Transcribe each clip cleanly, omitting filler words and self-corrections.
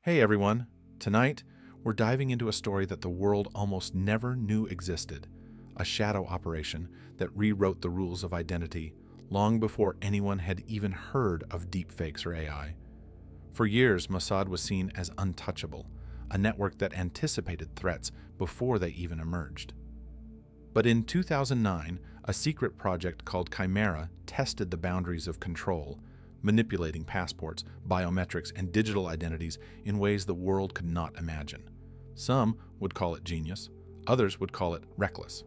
Hey everyone! Tonight, we're diving into a story that the world almost never knew existed, a shadow operation that rewrote the rules of identity long before anyone had even heard of deepfakes or AI. For years, Mossad was seen as untouchable, a network that anticipated threats before they even emerged. But in 2009, a secret project called Chimera tested the boundaries of control, manipulating passports, biometrics, and digital identities in ways the world could not imagine. Some would call it genius, others would call it reckless.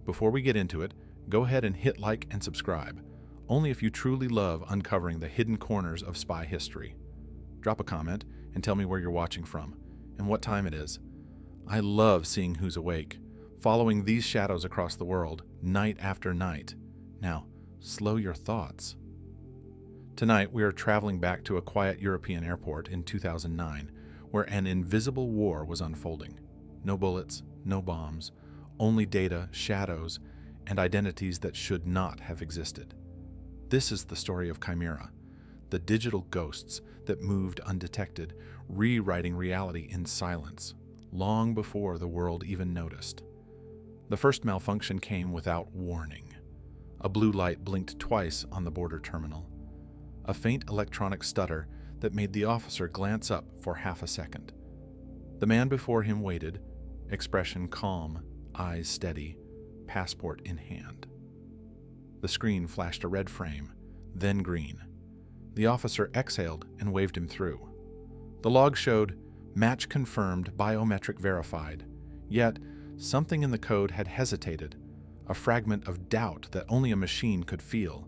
Before we get into it, go ahead and hit like and subscribe, only if you truly love uncovering the hidden corners of spy history. Drop a comment and tell me where you're watching from and what time it is. I love seeing who's awake, following these shadows across the world, night after night. Now, slow your thoughts. Tonight, we are traveling back to a quiet European airport in 2009, where an invisible war was unfolding. No bullets, no bombs, only data, shadows, and identities that should not have existed. This is the story of Chimera, the digital ghosts that moved undetected, rewriting reality in silence, long before the world even noticed. The first malfunction came without warning. A blue light blinked twice on the border terminal. A faint electronic stutter that made the officer glance up for half a second. The man before him waited, expression calm, eyes steady, passport in hand. The screen flashed a red frame, then green. The officer exhaled and waved him through. The log showed, match confirmed, biometric verified, yet something in the code had hesitated, a fragment of doubt that only a machine could feel.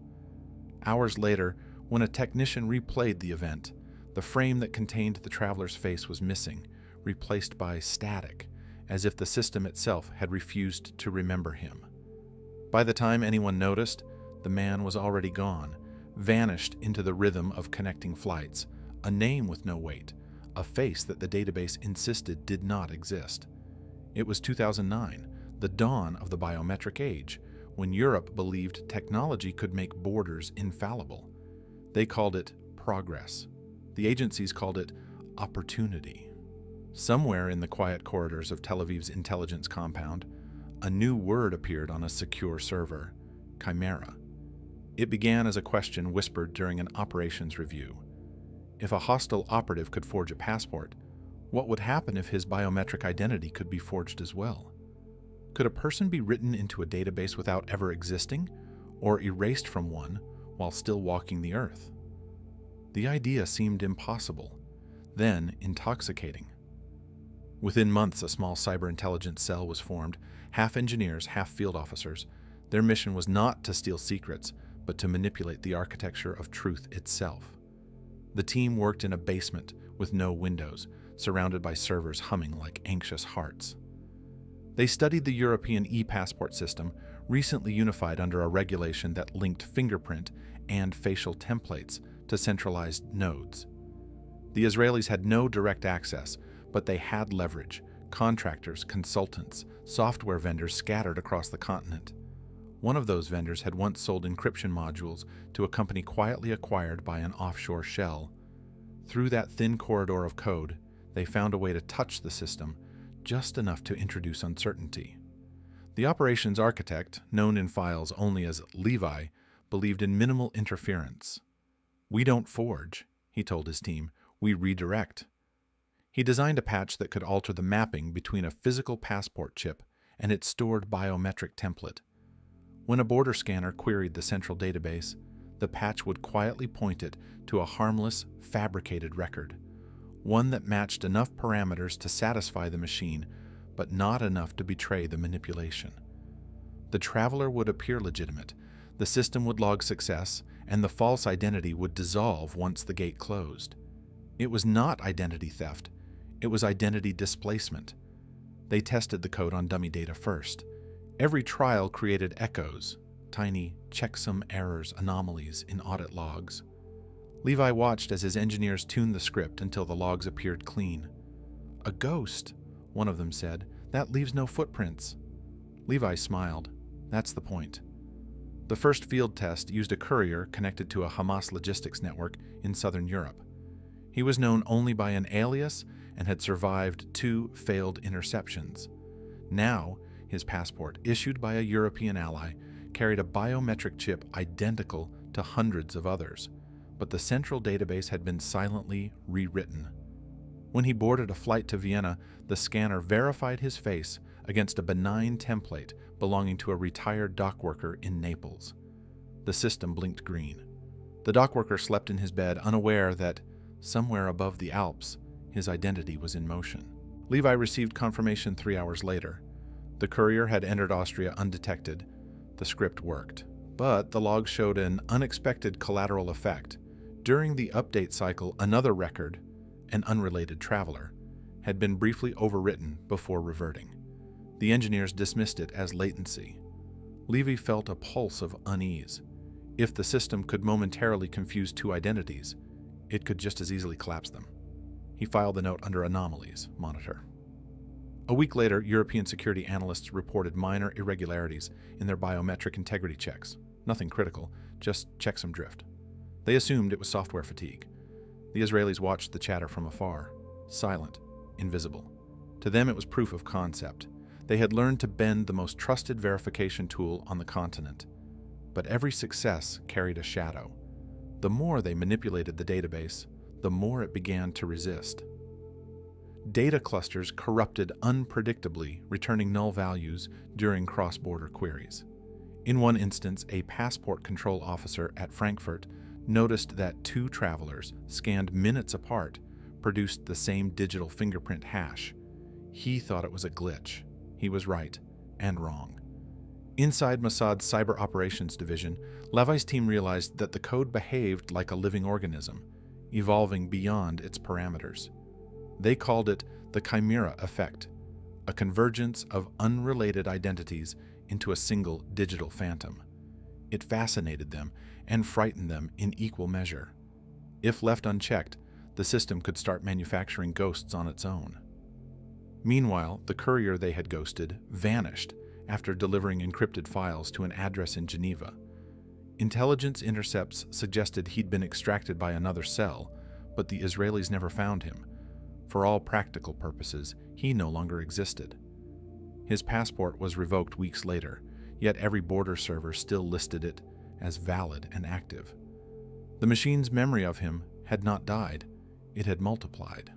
Hours later, when a technician replayed the event, the frame that contained the traveler's face was missing, replaced by static, as if the system itself had refused to remember him. By the time anyone noticed, the man was already gone, vanished into the rhythm of connecting flights, a name with no weight, a face that the database insisted did not exist. It was 2009, the dawn of the biometric age, when Europe believed technology could make borders infallible. They called it progress. The agencies called it opportunity. Somewhere in the quiet corridors of Tel Aviv's intelligence compound, a new word appeared on a secure server: Chimera. It began as a question whispered during an operations review. If a hostile operative could forge a passport, what would happen if his biometric identity could be forged as well? Could a person be written into a database without ever existing, or erased from one while still walking the earth? The idea seemed impossible, then intoxicating. Within months, a small cyber intelligence cell was formed, half engineers, half field officers. Their mission was not to steal secrets, but to manipulate the architecture of truth itself. The team worked in a basement with no windows, surrounded by servers humming like anxious hearts. They studied the European e-passport system, recently unified under a regulation that linked fingerprint and facial templates to centralized nodes. The Israelis had no direct access, but they had leverage: contractors, consultants, software vendors scattered across the continent. One of those vendors had once sold encryption modules to a company quietly acquired by an offshore shell. Through that thin corridor of code, they found a way to touch the system, just enough to introduce uncertainty. The operations architect, known in files only as Levi, believed in minimal interference. "We don't forge," he told his team, "we redirect." He designed a patch that could alter the mapping between a physical passport chip and its stored biometric template. When a border scanner queried the central database, the patch would quietly point it to a harmless, fabricated record, one that matched enough parameters to satisfy the machine, but not enough to betray the manipulation. The traveler would appear legitimate, the system would log success, and the false identity would dissolve once the gate closed. It was not identity theft, it was identity displacement. They tested the code on dummy data first. Every trial created echoes, tiny checksum errors, anomalies in audit logs. Levi watched as his engineers tuned the script until the logs appeared clean. "A ghost," one of them said. "That leaves no footprints." Levi smiled. "That's the point." The first field test used a courier connected to a Hamas logistics network in southern Europe. He was known only by an alias and had survived 2 failed interceptions. Now, his passport, issued by a European ally, carried a biometric chip identical to hundreds of others, but the central database had been silently rewritten. When he boarded a flight to Vienna, the scanner verified his face against a benign template belonging to a retired dockworker in Naples. The system blinked green. The dockworker slept in his bed, unaware that, somewhere above the Alps, his identity was in motion. Levi received confirmation 3 hours later. The courier had entered Austria undetected. The script worked. But the log showed an unexpected collateral effect. During the update cycle, another record, an unrelated traveler, had been briefly overwritten before reverting. The engineers dismissed it as latency. Levi felt a pulse of unease. If the system could momentarily confuse 2 identities, it could just as easily collapse them. He filed the note under Anomalies Monitor. A week later, European security analysts reported minor irregularities in their biometric integrity checks. Nothing critical, just checksum drift. They assumed it was software fatigue. The Israelis watched the chatter from afar, silent, invisible. To them, it was proof of concept. They had learned to bend the most trusted verification tool on the continent. But every success carried a shadow. The more they manipulated the database, the more it began to resist. Data clusters corrupted unpredictably, returning null values during cross-border queries. In one instance, a passport control officer at Frankfurt noticed that 2 travelers, scanned minutes apart, produced the same digital fingerprint hash. He thought it was a glitch. He was right, and wrong. Inside Mossad's Cyber Operations Division, Levi's team realized that the code behaved like a living organism, evolving beyond its parameters. They called it the Chimera effect, a convergence of unrelated identities into a single digital phantom. It fascinated them and frightened them in equal measure. If left unchecked, the system could start manufacturing ghosts on its own. Meanwhile, the courier they had ghosted vanished after delivering encrypted files to an address in Geneva. Intelligence intercepts suggested he'd been extracted by another cell, but the Israelis never found him. For all practical purposes, he no longer existed. His passport was revoked weeks later, yet every border server still listed it as valid and active. The machine's memory of him had not died, it had multiplied.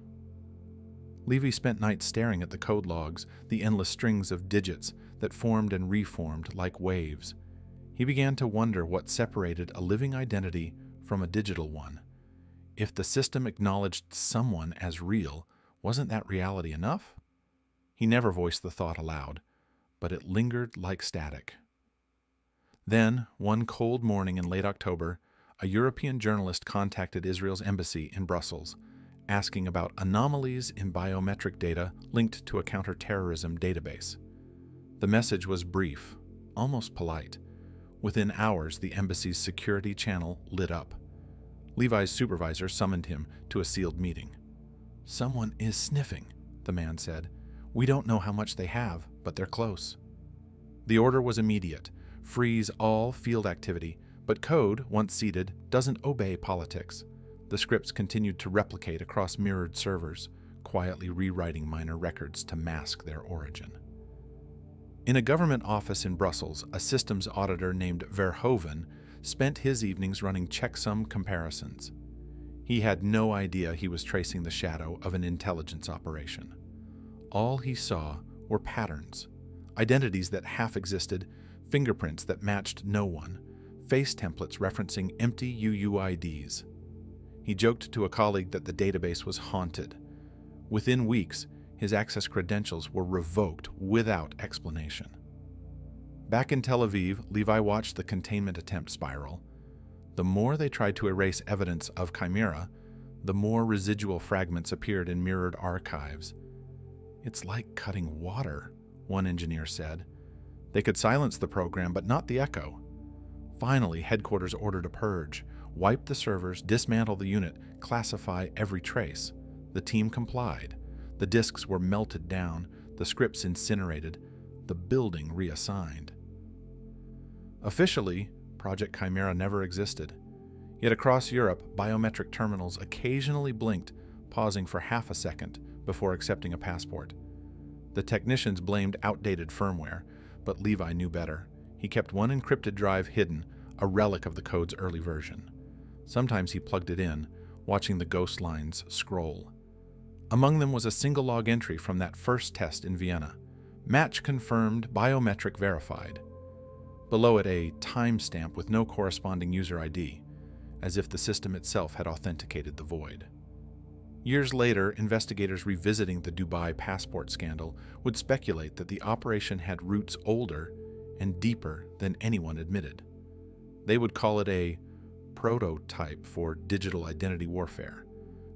Levi spent nights staring at the code logs, the endless strings of digits that formed and reformed like waves. He began to wonder what separated a living identity from a digital one. If the system acknowledged someone as real, wasn't that reality enough? He never voiced the thought aloud, but it lingered like static. Then, one cold morning in late October, a European journalist contacted Israel's embassy in Brussels, asking about anomalies in biometric data linked to a counterterrorism database. The message was brief, almost polite. Within hours, the embassy's security channel lit up. Levi's supervisor summoned him to a sealed meeting. "Someone is sniffing," the man said. "We don't know how much they have, but they're close." The order was immediate. Freeze all field activity, but code, once seeded, doesn't obey politics. The scripts continued to replicate across mirrored servers, quietly rewriting minor records to mask their origin. In a government office in Brussels, a systems auditor named Verhoeven spent his evenings running checksum comparisons. He had no idea he was tracing the shadow of an intelligence operation. All he saw were patterns, identities that half existed, fingerprints that matched no one, face templates referencing empty UUIDs. He joked to a colleague that the database was haunted. Within weeks, his access credentials were revoked without explanation. Back in Tel Aviv, Levi watched the containment attempt spiral. The more they tried to erase evidence of Chimera, the more residual fragments appeared in mirrored archives. "It's like cutting water," one engineer said. They could silence the program, but not the echo. Finally, headquarters ordered a purge, wipe the servers, dismantle the unit, classify every trace. The team complied. The disks were melted down, the scripts incinerated, the building reassigned. Officially, Project Chimera never existed. Yet across Europe, biometric terminals occasionally blinked, pausing for half a second before accepting a passport. The technicians blamed outdated firmware, but Levi knew better. He kept one encrypted drive hidden, a relic of the code's early version. Sometimes he plugged it in, watching the ghost lines scroll. Among them was a single log entry from that first test in Vienna. Match confirmed, biometric verified. Below it, a timestamp with no corresponding user ID, as if the system itself had authenticated the void. Years later, investigators revisiting the Dubai passport scandal would speculate that the operation had roots older and deeper than anyone admitted. They would call it a prototype for digital identity warfare.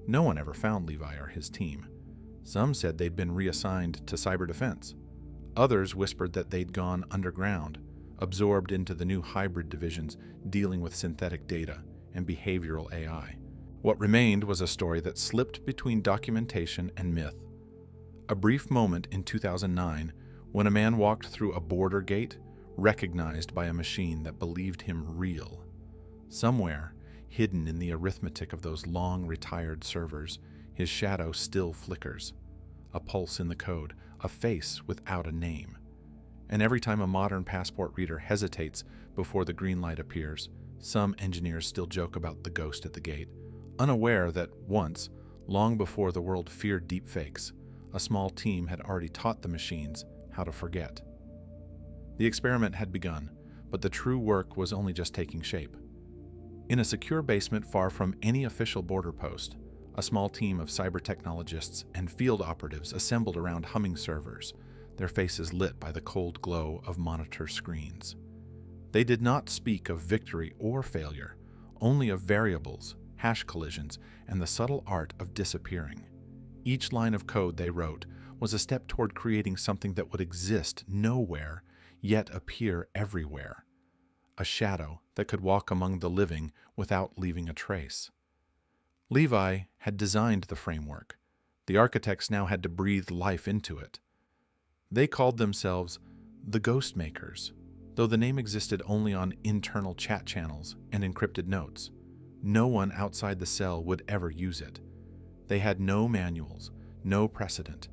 No one ever found Levi or his team. Some said they'd been reassigned to cyber defense. Others whispered that they'd gone underground, absorbed into the new hybrid divisions dealing with synthetic data and behavioral AI. What remained was a story that slipped between documentation and myth. A brief moment in 2009 when a man walked through a border gate, recognized by a machine that believed him real. Somewhere, hidden in the arithmetic of those long retired servers, his shadow still flickers. A pulse in the code, a face without a name. And every time a modern passport reader hesitates before the green light appears, some engineers still joke about the ghost at the gate, unaware that once, long before the world feared deepfakes, a small team had already taught the machines how to forget. The experiment had begun, but the true work was only just taking shape. In a secure basement far from any official border post, a small team of cyber technologists and field operatives assembled around humming servers, their faces lit by the cold glow of monitor screens. They did not speak of victory or failure, only of variables, hash collisions, and the subtle art of disappearing. Each line of code they wrote was a step toward creating something that would exist nowhere, yet appear everywhere. A shadow that could walk among the living without leaving a trace. Levi had designed the framework. The architects now had to breathe life into it. They called themselves the Ghost Makers, though the name existed only on internal chat channels and encrypted notes. No one outside the cell would ever use it. They had no manuals, no precedent.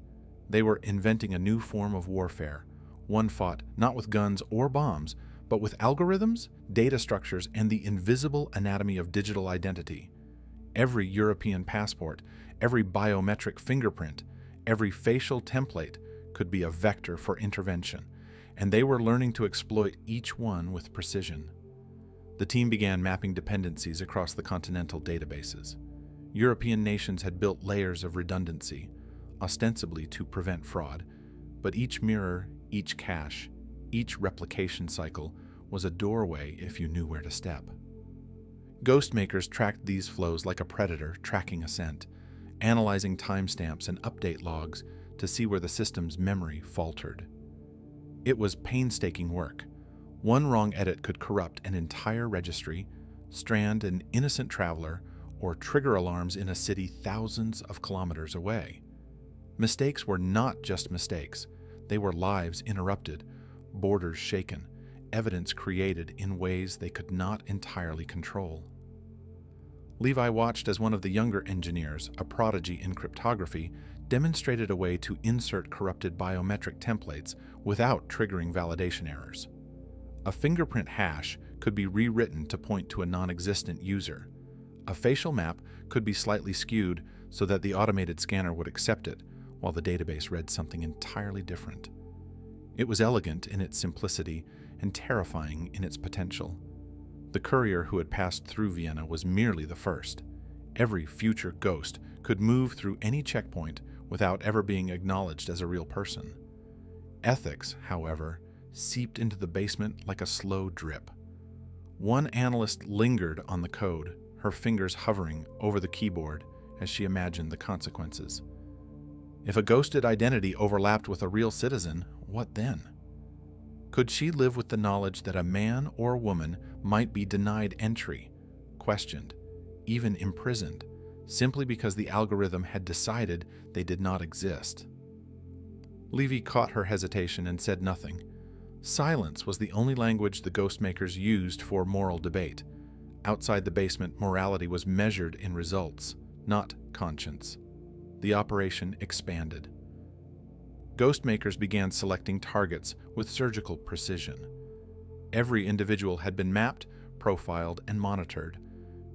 They were inventing a new form of warfare, one fought not with guns or bombs, but with algorithms, data structures, and the invisible anatomy of digital identity. Every European passport, every biometric fingerprint, every facial template could be a vector for intervention, and they were learning to exploit each one with precision. The team began mapping dependencies across the continental databases. European nations had built layers of redundancy, ostensibly to prevent fraud, but each mirror, each cache, each replication cycle was a doorway if you knew where to step. Ghost Makers tracked these flows like a predator tracking a scent, analyzing timestamps and update logs to see where the system's memory faltered. It was painstaking work. One wrong edit could corrupt an entire registry, strand an innocent traveler, or trigger alarms in a city thousands of kilometers away. Mistakes were not just mistakes. They were lives interrupted, borders shaken, evidence created in ways they could not entirely control. Levi watched as one of the younger engineers, a prodigy in cryptography, demonstrated a way to insert corrupted biometric templates without triggering validation errors. A fingerprint hash could be rewritten to point to a non-existent user. A facial map could be slightly skewed so that the automated scanner would accept it, while the database read something entirely different. It was elegant in its simplicity and terrifying in its potential. The courier who had passed through Vienna was merely the first. Every future ghost could move through any checkpoint without ever being acknowledged as a real person. Ethics, however, seeped into the basement like a slow drip. One analyst lingered on the code, her fingers hovering over the keyboard as she imagined the consequences. If a ghosted identity overlapped with a real citizen, what then? Could she live with the knowledge that a man or woman might be denied entry, questioned, even imprisoned, simply because the algorithm had decided they did not exist? Levi caught her hesitation and said nothing. Silence was the only language the Ghost Makers used for moral debate. Outside the basement, morality was measured in results, not conscience. The operation expanded. Ghostmakers began selecting targets with surgical precision. Every individual had been mapped, profiled, and monitored.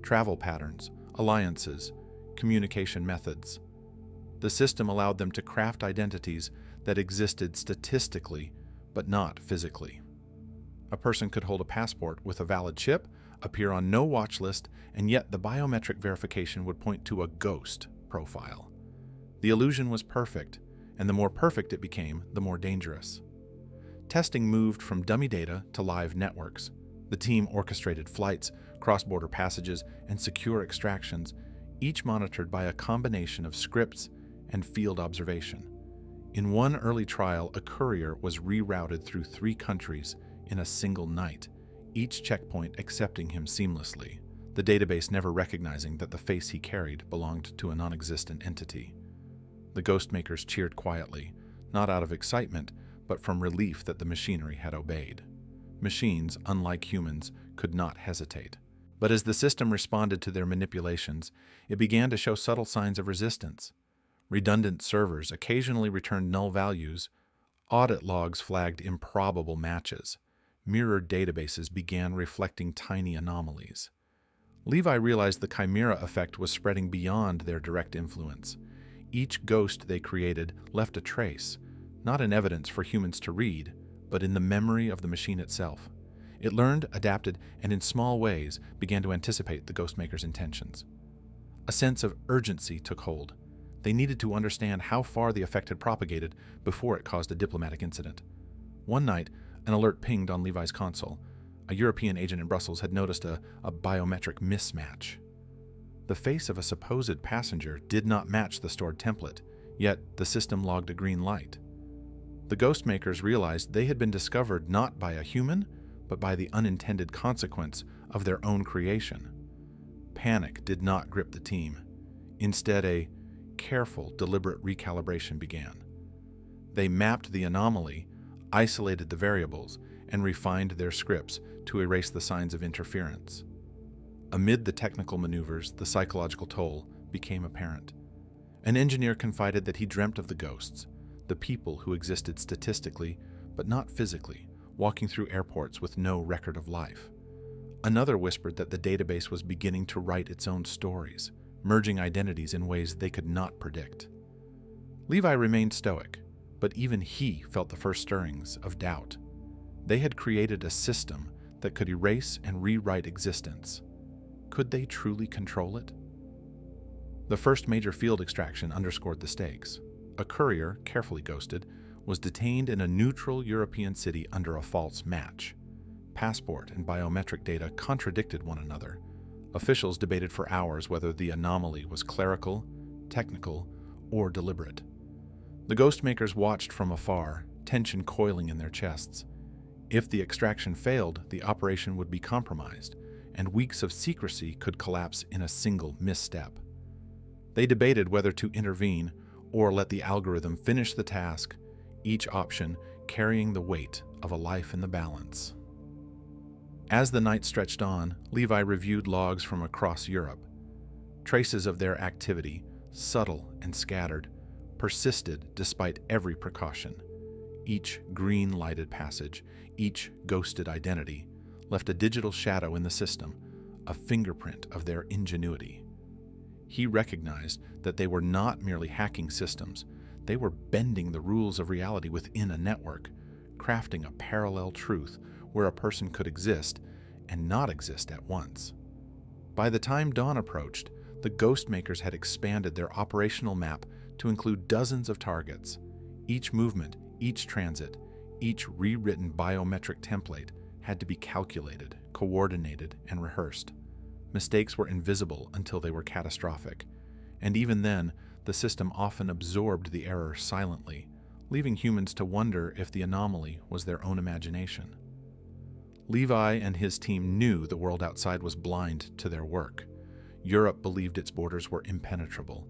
Travel patterns, alliances, communication methods. The system allowed them to craft identities that existed statistically, but not physically. A person could hold a passport with a valid chip, appear on no watch list, and yet the biometric verification would point to a ghost profile. The illusion was perfect, and the more perfect it became, the more dangerous. Testing moved from dummy data to live networks. The team orchestrated flights, cross-border passages, and secure extractions, each monitored by a combination of scripts and field observation. In one early trial, a courier was rerouted through 3 countries in a single night, each checkpoint accepting him seamlessly, the database never recognizing that the face he carried belonged to a non-existent entity. The Ghostmakers cheered quietly, not out of excitement, but from relief that the machinery had obeyed. Machines, unlike humans, could not hesitate. But as the system responded to their manipulations, it began to show subtle signs of resistance. Redundant servers occasionally returned null values. Audit logs flagged improbable matches. Mirrored databases began reflecting tiny anomalies. Levi realized the Chimera effect was spreading beyond their direct influence. Each ghost they created left a trace, not in evidence for humans to read, but in the memory of the machine itself. It learned, adapted, and in small ways began to anticipate the Ghostmakers' intentions. A sense of urgency took hold. They needed to understand how far the effect had propagated before it caused a diplomatic incident. One night, an alert pinged on Levi's console. A European agent in Brussels had noticed a biometric mismatch. The face of a supposed passenger did not match the stored template, yet the system logged a green light. The Ghostmakers realized they had been discovered not by a human, but by the unintended consequence of their own creation. Panic did not grip the team. Instead, a careful, deliberate recalibration began. They mapped the anomaly, isolated the variables, and refined their scripts to erase the signs of interference. Amid the technical maneuvers, the psychological toll became apparent. An engineer confided that he dreamt of the ghosts, the people who existed statistically, but not physically, walking through airports with no record of life. Another whispered that the database was beginning to write its own stories, merging identities in ways they could not predict. Levi remained stoic, but even he felt the first stirrings of doubt. They had created a system that could erase and rewrite existence. Could they truly control it? The first major field extraction underscored the stakes. A courier, carefully ghosted, was detained in a neutral European city under a false match. Passport and biometric data contradicted one another. Officials debated for hours whether the anomaly was clerical, technical, or deliberate. The Ghostmakers watched from afar, tension coiling in their chests. If the extraction failed, the operation would be compromised, and weeks of secrecy could collapse in a single misstep. They debated whether to intervene or let the algorithm finish the task, each option carrying the weight of a life in the balance. As the night stretched on, Levi reviewed logs from across Europe. Traces of their activity, subtle and scattered, persisted despite every precaution. Each green-lighted passage, each ghosted identity, left a digital shadow in the system, a fingerprint of their ingenuity. He recognized that they were not merely hacking systems, they were bending the rules of reality within a network, crafting a parallel truth where a person could exist and not exist at once. By the time dawn approached, the Ghostmakers had expanded their operational map to include dozens of targets. Each movement, each transit, each rewritten biometric template had to be calculated, coordinated, and rehearsed. Mistakes were invisible until they were catastrophic, and even then, the system often absorbed the error silently, leaving humans to wonder if the anomaly was their own imagination. Levi and his team knew the world outside was blind to their work. Europe believed its borders were impenetrable.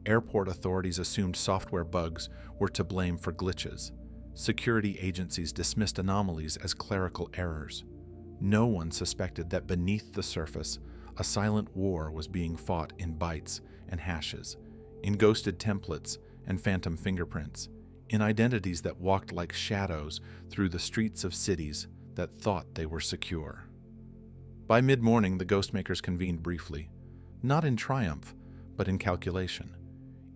Airport authorities assumed software bugs were to blame for glitches. Security agencies dismissed anomalies as clerical errors. No one suspected that beneath the surface, a silent war was being fought in bytes and hashes, in ghosted templates and phantom fingerprints, in identities that walked like shadows through the streets of cities that thought they were secure. By mid-morning, the Ghostmakers convened briefly, not in triumph, but in calculation.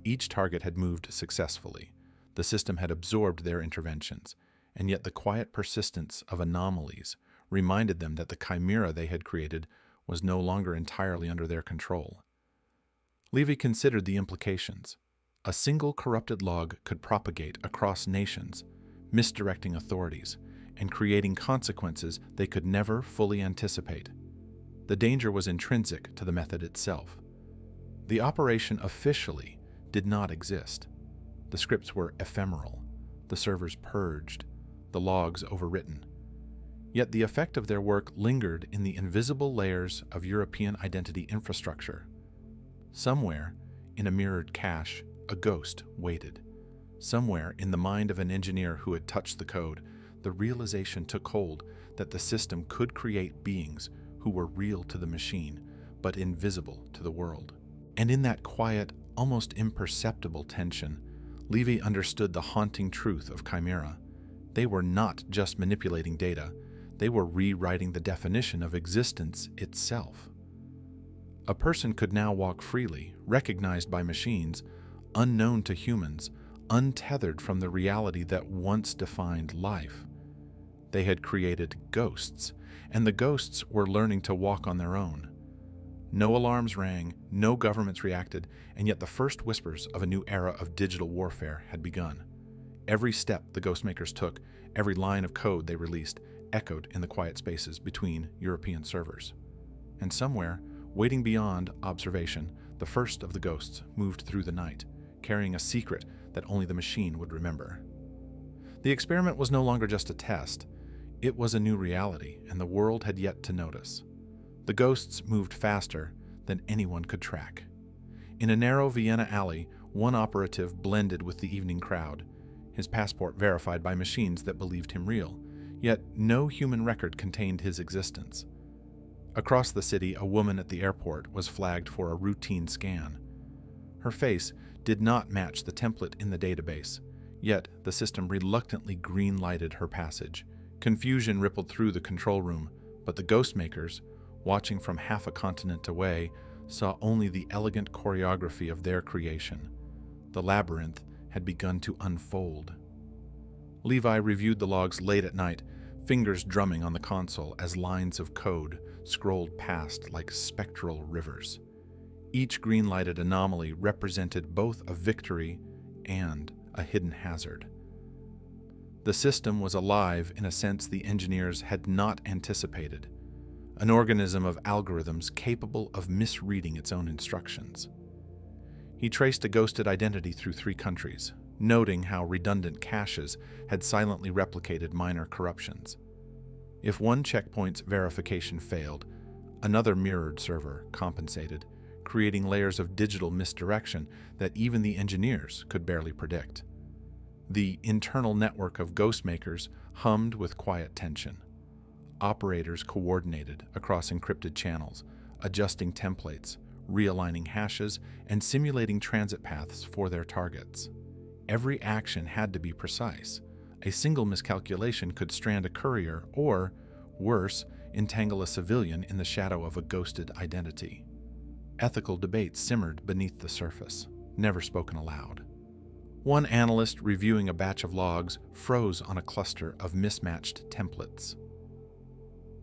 Each target had moved successfully. The system had absorbed their interventions, and yet the quiet persistence of anomalies reminded them that the chimera they had created was no longer entirely under their control. Levy considered the implications. A single corrupted log could propagate across nations, misdirecting authorities, and creating consequences they could never fully anticipate. The danger was intrinsic to the method itself. The operation officially did not exist. The scripts were ephemeral, the servers purged, the logs overwritten. Yet the effect of their work lingered in the invisible layers of European identity infrastructure. Somewhere, in a mirrored cache, a ghost waited. Somewhere, in the mind of an engineer who had touched the code, the realization took hold that the system could create beings who were real to the machine, but invisible to the world. And in that quiet, almost imperceptible tension, Levy understood the haunting truth of Chimera. They were not just manipulating data, they were rewriting the definition of existence itself. A person could now walk freely, recognized by machines, unknown to humans, untethered from the reality that once defined life. They had created ghosts, and the ghosts were learning to walk on their own. No alarms rang, no governments reacted, and yet the first whispers of a new era of digital warfare had begun. Every step the Ghostmakers took, every line of code they released, echoed in the quiet spaces between European servers. And somewhere, waiting beyond observation, the first of the ghosts moved through the night, carrying a secret that only the machine would remember. The experiment was no longer just a test. It was a new reality, and the world had yet to notice. The ghosts moved faster than anyone could track. In a narrow Vienna alley, one operative blended with the evening crowd, his passport verified by machines that believed him real, yet no human record contained his existence. Across the city, a woman at the airport was flagged for a routine scan. Her face did not match the template in the database, yet the system reluctantly green-lighted her passage. Confusion rippled through the control room, but the Ghostmakers, watching from half a continent away, saw only the elegant choreography of their creation. The labyrinth had begun to unfold. Levi reviewed the logs late at night, fingers drumming on the console as lines of code scrolled past like spectral rivers. Each green-lighted anomaly represented both a victory and a hidden hazard. The system was alive in a sense the engineers had not anticipated, an organism of algorithms capable of misreading its own instructions. He traced a ghosted identity through 3 countries, noting how redundant caches had silently replicated minor corruptions. If one checkpoint's verification failed, another mirrored server compensated, creating layers of digital misdirection that even the engineers could barely predict. The internal network of Ghostmakers hummed with quiet tension. Operators coordinated across encrypted channels, adjusting templates, realigning hashes, and simulating transit paths for their targets. Every action had to be precise. A single miscalculation could strand a courier or, worse, entangle a civilian in the shadow of a ghosted identity. Ethical debates simmered beneath the surface, never spoken aloud. One analyst reviewing a batch of logs froze on a cluster of mismatched templates.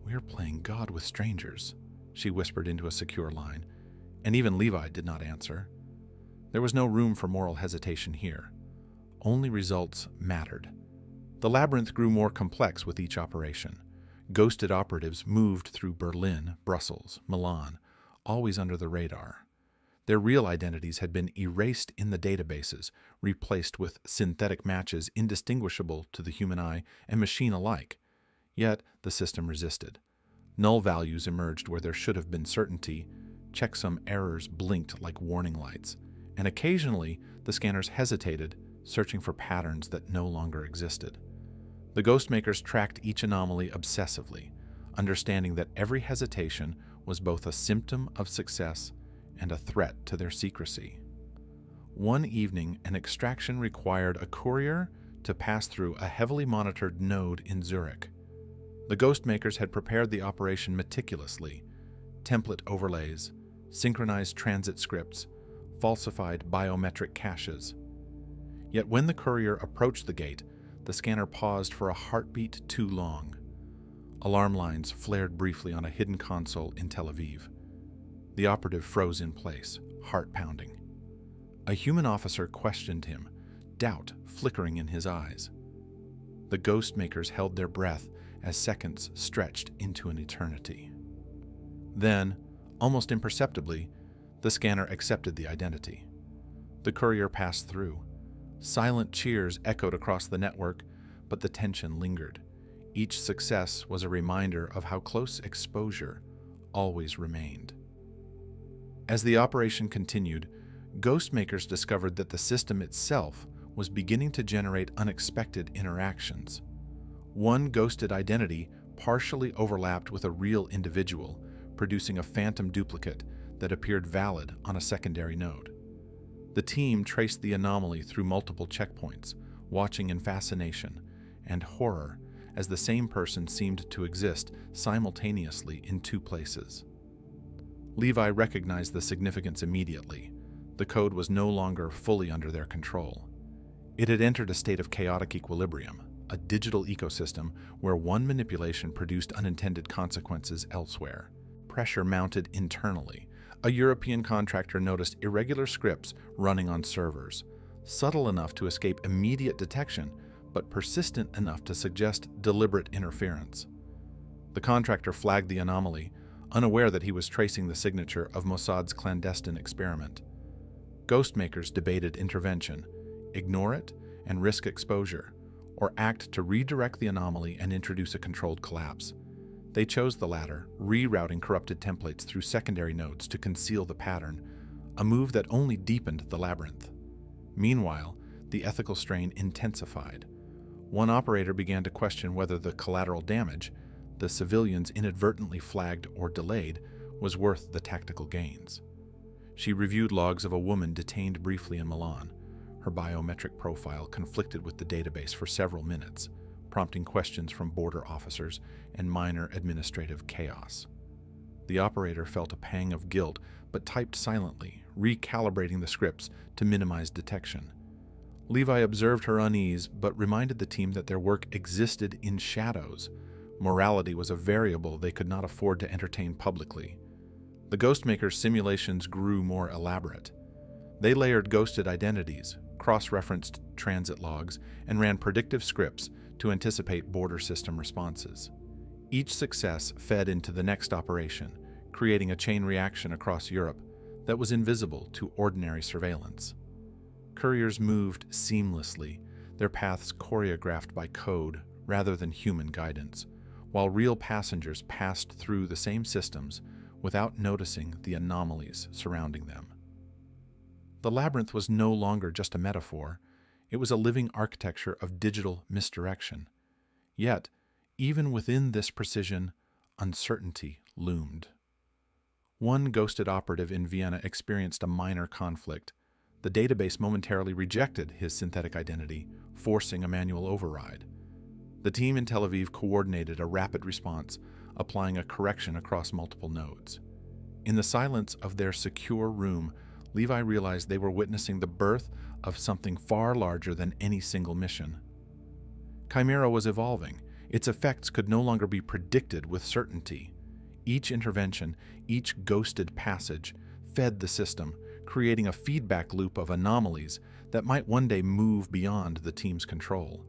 "We're playing God with strangers," she whispered into a secure line, and even Levi did not answer. There was no room for moral hesitation here. Only results mattered. The labyrinth grew more complex with each operation. Ghosted operatives moved through Berlin, Brussels, Milan, always under the radar. Their real identities had been erased in the databases, replaced with synthetic matches indistinguishable to the human eye and machine alike. Yet the system resisted. Null values emerged where there should have been certainty, checksum errors blinked like warning lights, and occasionally the scanners hesitated, searching for patterns that no longer existed. The Ghostmakers tracked each anomaly obsessively, understanding that every hesitation was both a symptom of success and a threat to their secrecy. One evening, an extraction required a courier to pass through a heavily monitored node in Zurich. The ghost makers had prepared the operation meticulously: template overlays, synchronized transit scripts, falsified biometric caches. Yet when the courier approached the gate, the scanner paused for a heartbeat too long. Alarm lines flared briefly on a hidden console in Tel Aviv. The operative froze in place, heart pounding. A human officer questioned him, doubt flickering in his eyes. The ghost makers held their breath as seconds stretched into an eternity. Then, almost imperceptibly, the scanner accepted the identity. The courier passed through. Silent cheers echoed across the network, but the tension lingered. Each success was a reminder of how close exposure always remained. As the operation continued, ghost makers discovered that the system itself was beginning to generate unexpected interactions. One ghosted identity partially overlapped with a real individual, producing a phantom duplicate that appeared valid on a secondary node. The team traced the anomaly through multiple checkpoints, watching in fascination and horror as the same person seemed to exist simultaneously in two places. Levi recognized the significance immediately. The code was no longer fully under their control. It had entered a state of chaotic equilibrium, a digital ecosystem where one manipulation produced unintended consequences elsewhere. Pressure mounted internally. A European contractor noticed irregular scripts running on servers, subtle enough to escape immediate detection, but persistent enough to suggest deliberate interference. The contractor flagged the anomaly, unaware that he was tracing the signature of Mossad's clandestine experiment. Ghostmakers debated intervention, ignore it and risk exposure, or act to redirect the anomaly and introduce a controlled collapse. They chose the latter, rerouting corrupted templates through secondary nodes to conceal the pattern, a move that only deepened the labyrinth. Meanwhile, the ethical strain intensified. One operator began to question whether the collateral damage, the civilians inadvertently flagged or delayed, was worth the tactical gains. She reviewed logs of a woman detained briefly in Milan. Her biometric profile conflicted with the database for several minutes, prompting questions from border officers and minor administrative chaos. The operator felt a pang of guilt, but typed silently, recalibrating the scripts to minimize detection. Levi observed her unease, but reminded the team that their work existed in shadows. Morality was a variable they could not afford to entertain publicly. The Ghostmakers' simulations grew more elaborate. They layered ghosted identities, cross-referenced transit logs, and ran predictive scripts to anticipate border system responses. Each success fed into the next operation, creating a chain reaction across Europe that was invisible to ordinary surveillance. Couriers moved seamlessly, their paths choreographed by code rather than human guidance, while real passengers passed through the same systems without noticing the anomalies surrounding them. The labyrinth was no longer just a metaphor, it was a living architecture of digital misdirection. Yet, even within this precision, uncertainty loomed. One ghosted operative in Vienna experienced a minor conflict. The database momentarily rejected his synthetic identity, forcing a manual override. The team in Tel Aviv coordinated a rapid response, applying a correction across multiple nodes. In the silence of their secure room, Levi realized they were witnessing the birth of something far larger than any single mission. Chimera was evolving. Its effects could no longer be predicted with certainty. Each intervention, each ghosted passage, fed the system, creating a feedback loop of anomalies that might one day move beyond the team's control.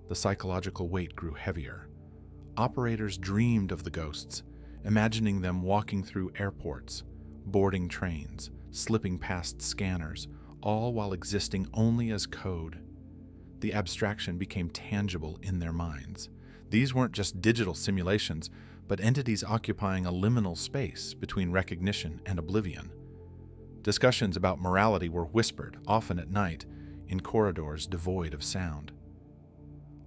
The psychological weight grew heavier. Operators dreamed of the ghosts, imagining them walking through airports, boarding trains, slipping past scanners, all while existing only as code. The abstraction became tangible in their minds. These weren't just digital simulations, but entities occupying a liminal space between recognition and oblivion. Discussions about morality were whispered, often at night, in corridors devoid of sound.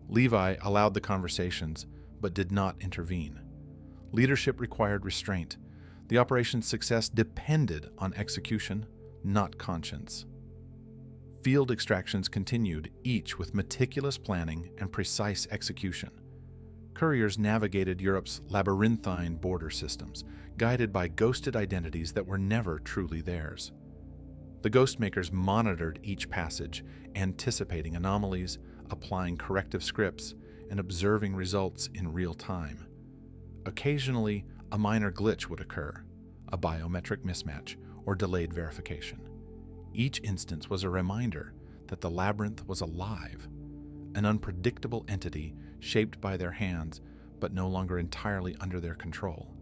Levi allowed the conversations, but did not intervene. Leadership required restraint. The operation's success depended on execution, not conscience. Field extractions continued, each with meticulous planning and precise execution. Couriers navigated Europe's labyrinthine border systems, guided by ghosted identities that were never truly theirs. The Ghostmakers monitored each passage, anticipating anomalies, applying corrective scripts, and observing results in real time. Occasionally, a minor glitch would occur, a biometric mismatch, or delayed verification. Each instance was a reminder that the labyrinth was alive, an unpredictable entity shaped by their hands, but no longer entirely under their control.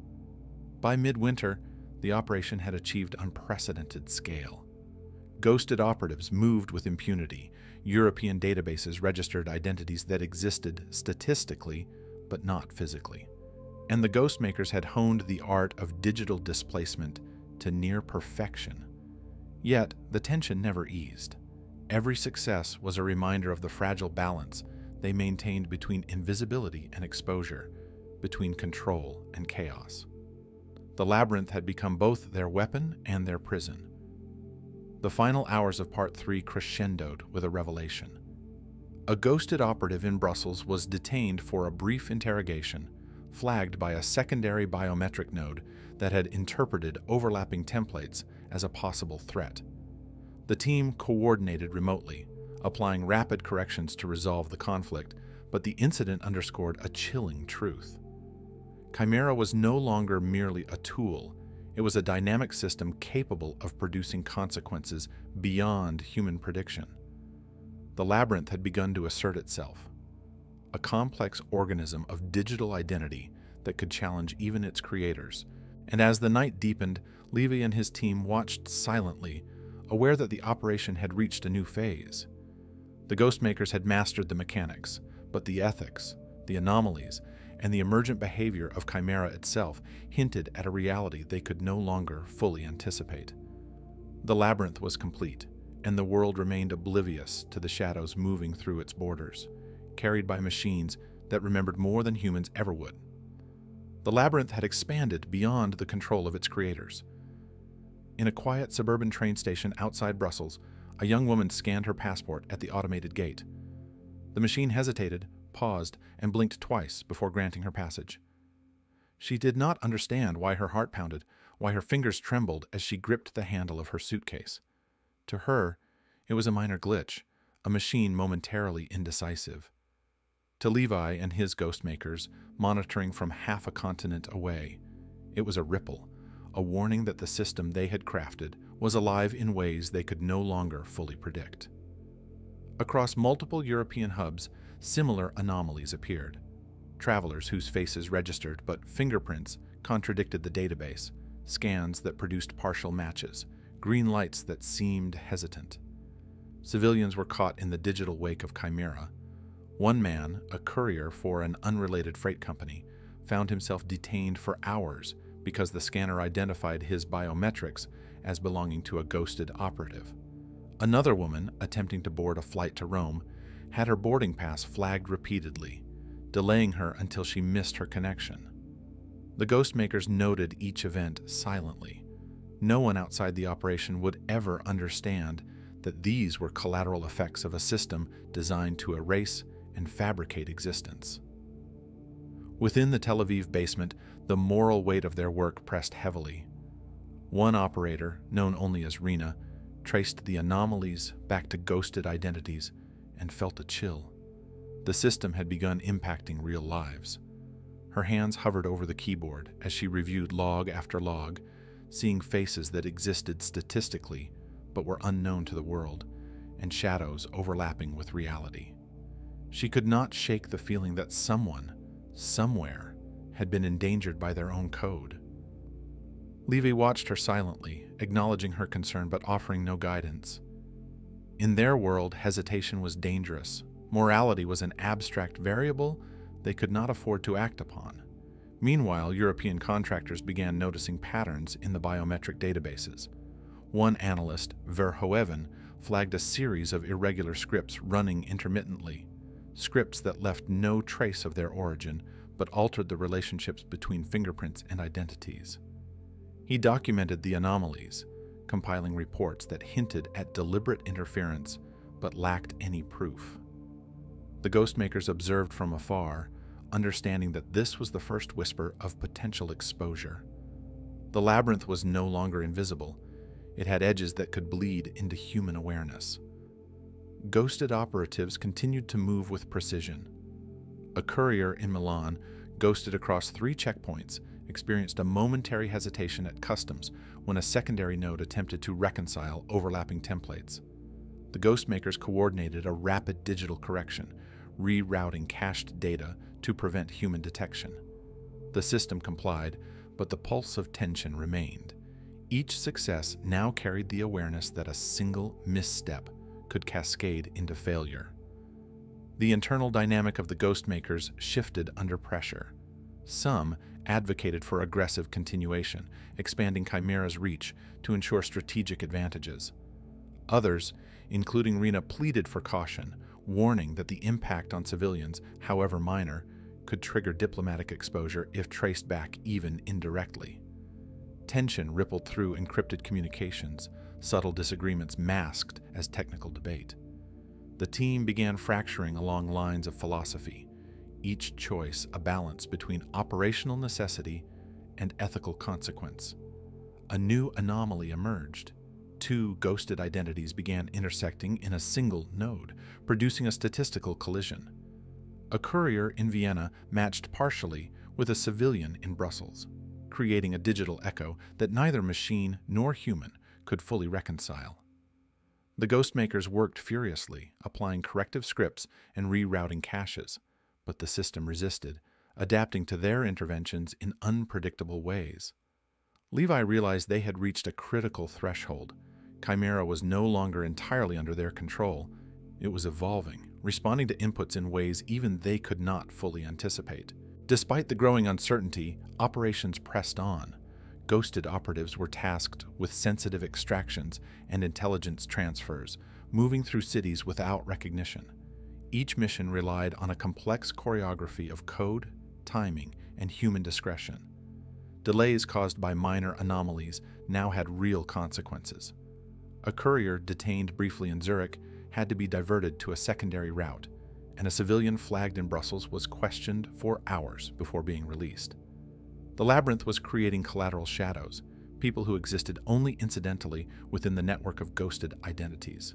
By midwinter, the operation had achieved unprecedented scale. Ghosted operatives moved with impunity. European databases registered identities that existed statistically, but not physically. And the Ghostmakers had honed the art of digital displacement to near perfection. Yet, the tension never eased. Every success was a reminder of the fragile balance they maintained between invisibility and exposure, between control and chaos. The labyrinth had become both their weapon and their prison. The final hours of Part 3 crescendoed with a revelation. A ghosted operative in Brussels was detained for a brief interrogation, flagged by a secondary biometric node that had interpreted overlapping templates as a possible threat. The team coordinated remotely, applying rapid corrections to resolve the conflict, but the incident underscored a chilling truth. Chimera was no longer merely a tool. It was a dynamic system capable of producing consequences beyond human prediction. The labyrinth had begun to assert itself, a complex organism of digital identity that could challenge even its creators. And as the night deepened, Levy and his team watched silently, aware that the operation had reached a new phase. The Ghostmakers had mastered the mechanics, but the ethics, the anomalies, and the emergent behavior of Chimera itself hinted at a reality they could no longer fully anticipate. The labyrinth was complete, and the world remained oblivious to the shadows moving through its borders, carried by machines that remembered more than humans ever would. The labyrinth had expanded beyond the control of its creators. In a quiet suburban train station outside Brussels, a young woman scanned her passport at the automated gate. The machine hesitated, paused, and blinked twice before granting her passage. She did not understand why her heart pounded, why her fingers trembled as she gripped the handle of her suitcase. To her, it was a minor glitch, a machine momentarily indecisive. To Levi and his Ghostmakers, monitoring from half a continent away, it was a ripple, a warning that the system they had crafted was alive in ways they could no longer fully predict. Across multiple European hubs, similar anomalies appeared. Travelers whose faces registered but fingerprints contradicted the database, scans that produced partial matches, green lights that seemed hesitant. Civilians were caught in the digital wake of Chimera. One man, a courier for an unrelated freight company, found himself detained for hours because the scanner identified his biometrics as belonging to a ghosted operative. Another woman, attempting to board a flight to Rome, had her boarding pass flagged repeatedly, delaying her until she missed her connection. The Ghostmakers noted each event silently. No one outside the operation would ever understand that these were collateral effects of a system designed to erase and fabricate existence. Within the Tel Aviv basement, the moral weight of their work pressed heavily. One operator, known only as Rena, traced the anomalies back to ghosted identities and felt a chill. The system had begun impacting real lives. Her hands hovered over the keyboard as she reviewed log after log, seeing faces that existed statistically but were unknown to the world, and shadows overlapping with reality. She could not shake the feeling that someone, somewhere, had been endangered by their own code. Levy watched her silently, acknowledging her concern but offering no guidance. In their world, hesitation was dangerous. Morality was an abstract variable they could not afford to act upon. Meanwhile, European contractors began noticing patterns in the biometric databases. One analyst, Verhoeven, flagged a series of irregular scripts running intermittently, scripts that left no trace of their origin but altered the relationships between fingerprints and identities. He documented the anomalies, compiling reports that hinted at deliberate interference but lacked any proof. The Ghostmakers observed from afar, understanding that this was the first whisper of potential exposure. The labyrinth was no longer invisible. It had edges that could bleed into human awareness. Ghosted operatives continued to move with precision. A courier in Milan, ghosted across 3 checkpoints, experienced a momentary hesitation at customs when a secondary node attempted to reconcile overlapping templates. The Ghostmakers coordinated a rapid digital correction, rerouting cached data to prevent human detection. The system complied, but the pulse of tension remained. Each success now carried the awareness that a single misstep could cascade into failure. The internal dynamic of the Ghostmakers shifted under pressure. Some advocated for aggressive continuation, expanding Chimera's reach to ensure strategic advantages. Others, including Rena, pleaded for caution, warning that the impact on civilians, however minor, could trigger diplomatic exposure if traced back even indirectly. Tension rippled through encrypted communications, subtle disagreements masked as technical debate. The team began fracturing along lines of philosophy, each choice a balance between operational necessity and ethical consequence. A new anomaly emerged. 2 ghosted identities began intersecting in a single node, producing a statistical collision. A courier in Vienna matched partially with a civilian in Brussels, creating a digital echo that neither machine nor human could fully reconcile. The Ghostmakers worked furiously, applying corrective scripts and rerouting caches, but the system resisted, adapting to their interventions in unpredictable ways. Levi realized they had reached a critical threshold. Chimera was no longer entirely under their control. It was evolving, responding to inputs in ways even they could not fully anticipate. Despite the growing uncertainty, operations pressed on. Ghosted operatives were tasked with sensitive extractions and intelligence transfers, moving through cities without recognition. Each mission relied on a complex choreography of code, timing, and human discretion. Delays caused by minor anomalies now had real consequences. A courier detained briefly in Zurich had to be diverted to a secondary route, and a civilian flagged in Brussels was questioned for hours before being released. The labyrinth was creating collateral shadows, people who existed only incidentally within the network of ghosted identities.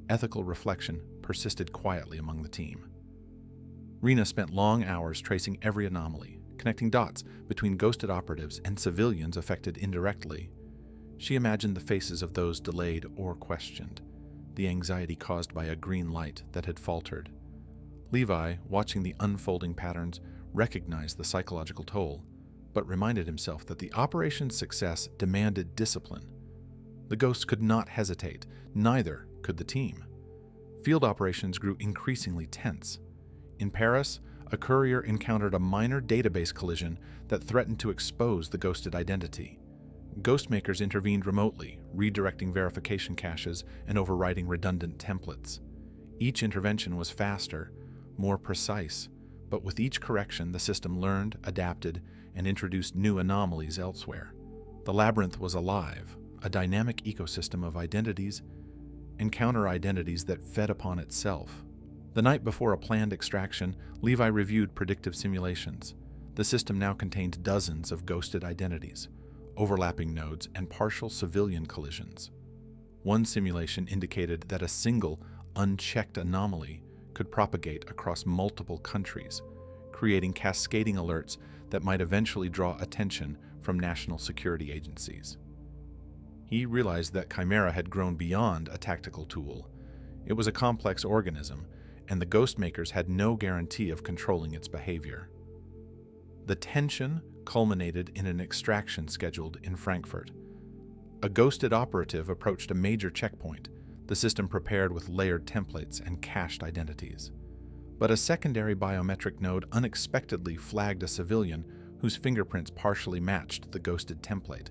Ethical reflection persisted quietly among the team. Rena spent long hours tracing every anomaly, connecting dots between ghosted operatives and civilians affected indirectly. She imagined the faces of those delayed or questioned, the anxiety caused by a green light that had faltered. Levi, watching the unfolding patterns, recognized the psychological toll, but reminded himself that the operation's success demanded discipline. The ghosts could not hesitate, neither could the team. Field operations grew increasingly tense. In Paris, a courier encountered a minor database collision that threatened to expose the ghosted identity. Ghostmakers intervened remotely, redirecting verification caches and overriding redundant templates. Each intervention was faster, more precise, but with each correction the system learned, adapted, and introduced new anomalies elsewhere. The labyrinth was alive, a dynamic ecosystem of identities and counter-identities that fed upon itself. The night before a planned extraction, Levi reviewed predictive simulations. The system now contained dozens of ghosted identities, overlapping nodes, and partial civilian collisions. One simulation indicated that a single, unchecked anomaly could propagate across multiple countries, creating cascading alerts that might eventually draw attention from national security agencies. He realized that Chimera had grown beyond a tactical tool. It was a complex organism, and the Ghostmakers had no guarantee of controlling its behavior. The tension culminated in an extraction scheduled in Frankfurt. A ghosted operative approached a major checkpoint, the system prepared with layered templates and cached identities. But a secondary biometric node unexpectedly flagged a civilian whose fingerprints partially matched the ghosted template.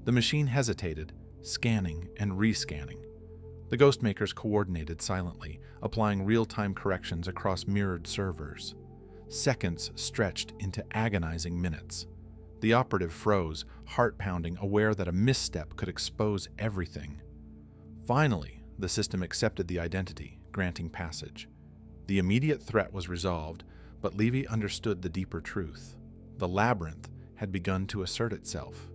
The machine hesitated, scanning and rescanning. The Ghostmakers coordinated silently, applying real-time corrections across mirrored servers. seconds stretched into agonizing minutes. The operative froze, heart pounding, aware that a misstep could expose everything. Finally, the system accepted the identity, granting passage. The immediate threat was resolved, but Levy understood the deeper truth. The labyrinth had begun to assert itself.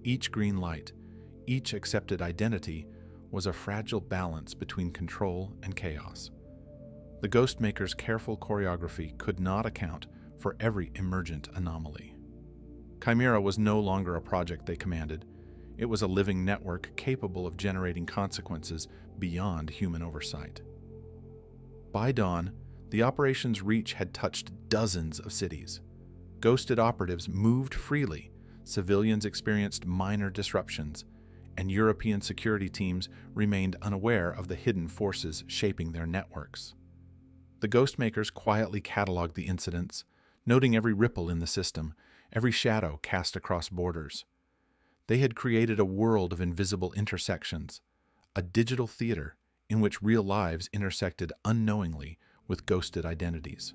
Each green light, each accepted identity, was a fragile balance between control and chaos. The Ghostmaker's careful choreography could not account for every emergent anomaly. Chimera was no longer a project they commanded. It was a living network capable of generating consequences beyond human oversight. By dawn, the operation's reach had touched dozens of cities. Ghosted operatives moved freely, civilians experienced minor disruptions, and European security teams remained unaware of the hidden forces shaping their networks. The Ghostmakers quietly cataloged the incidents, noting every ripple in the system, every shadow cast across borders. They had created a world of invisible intersections, a digital theater in which real lives intersected unknowingly with ghosted identities.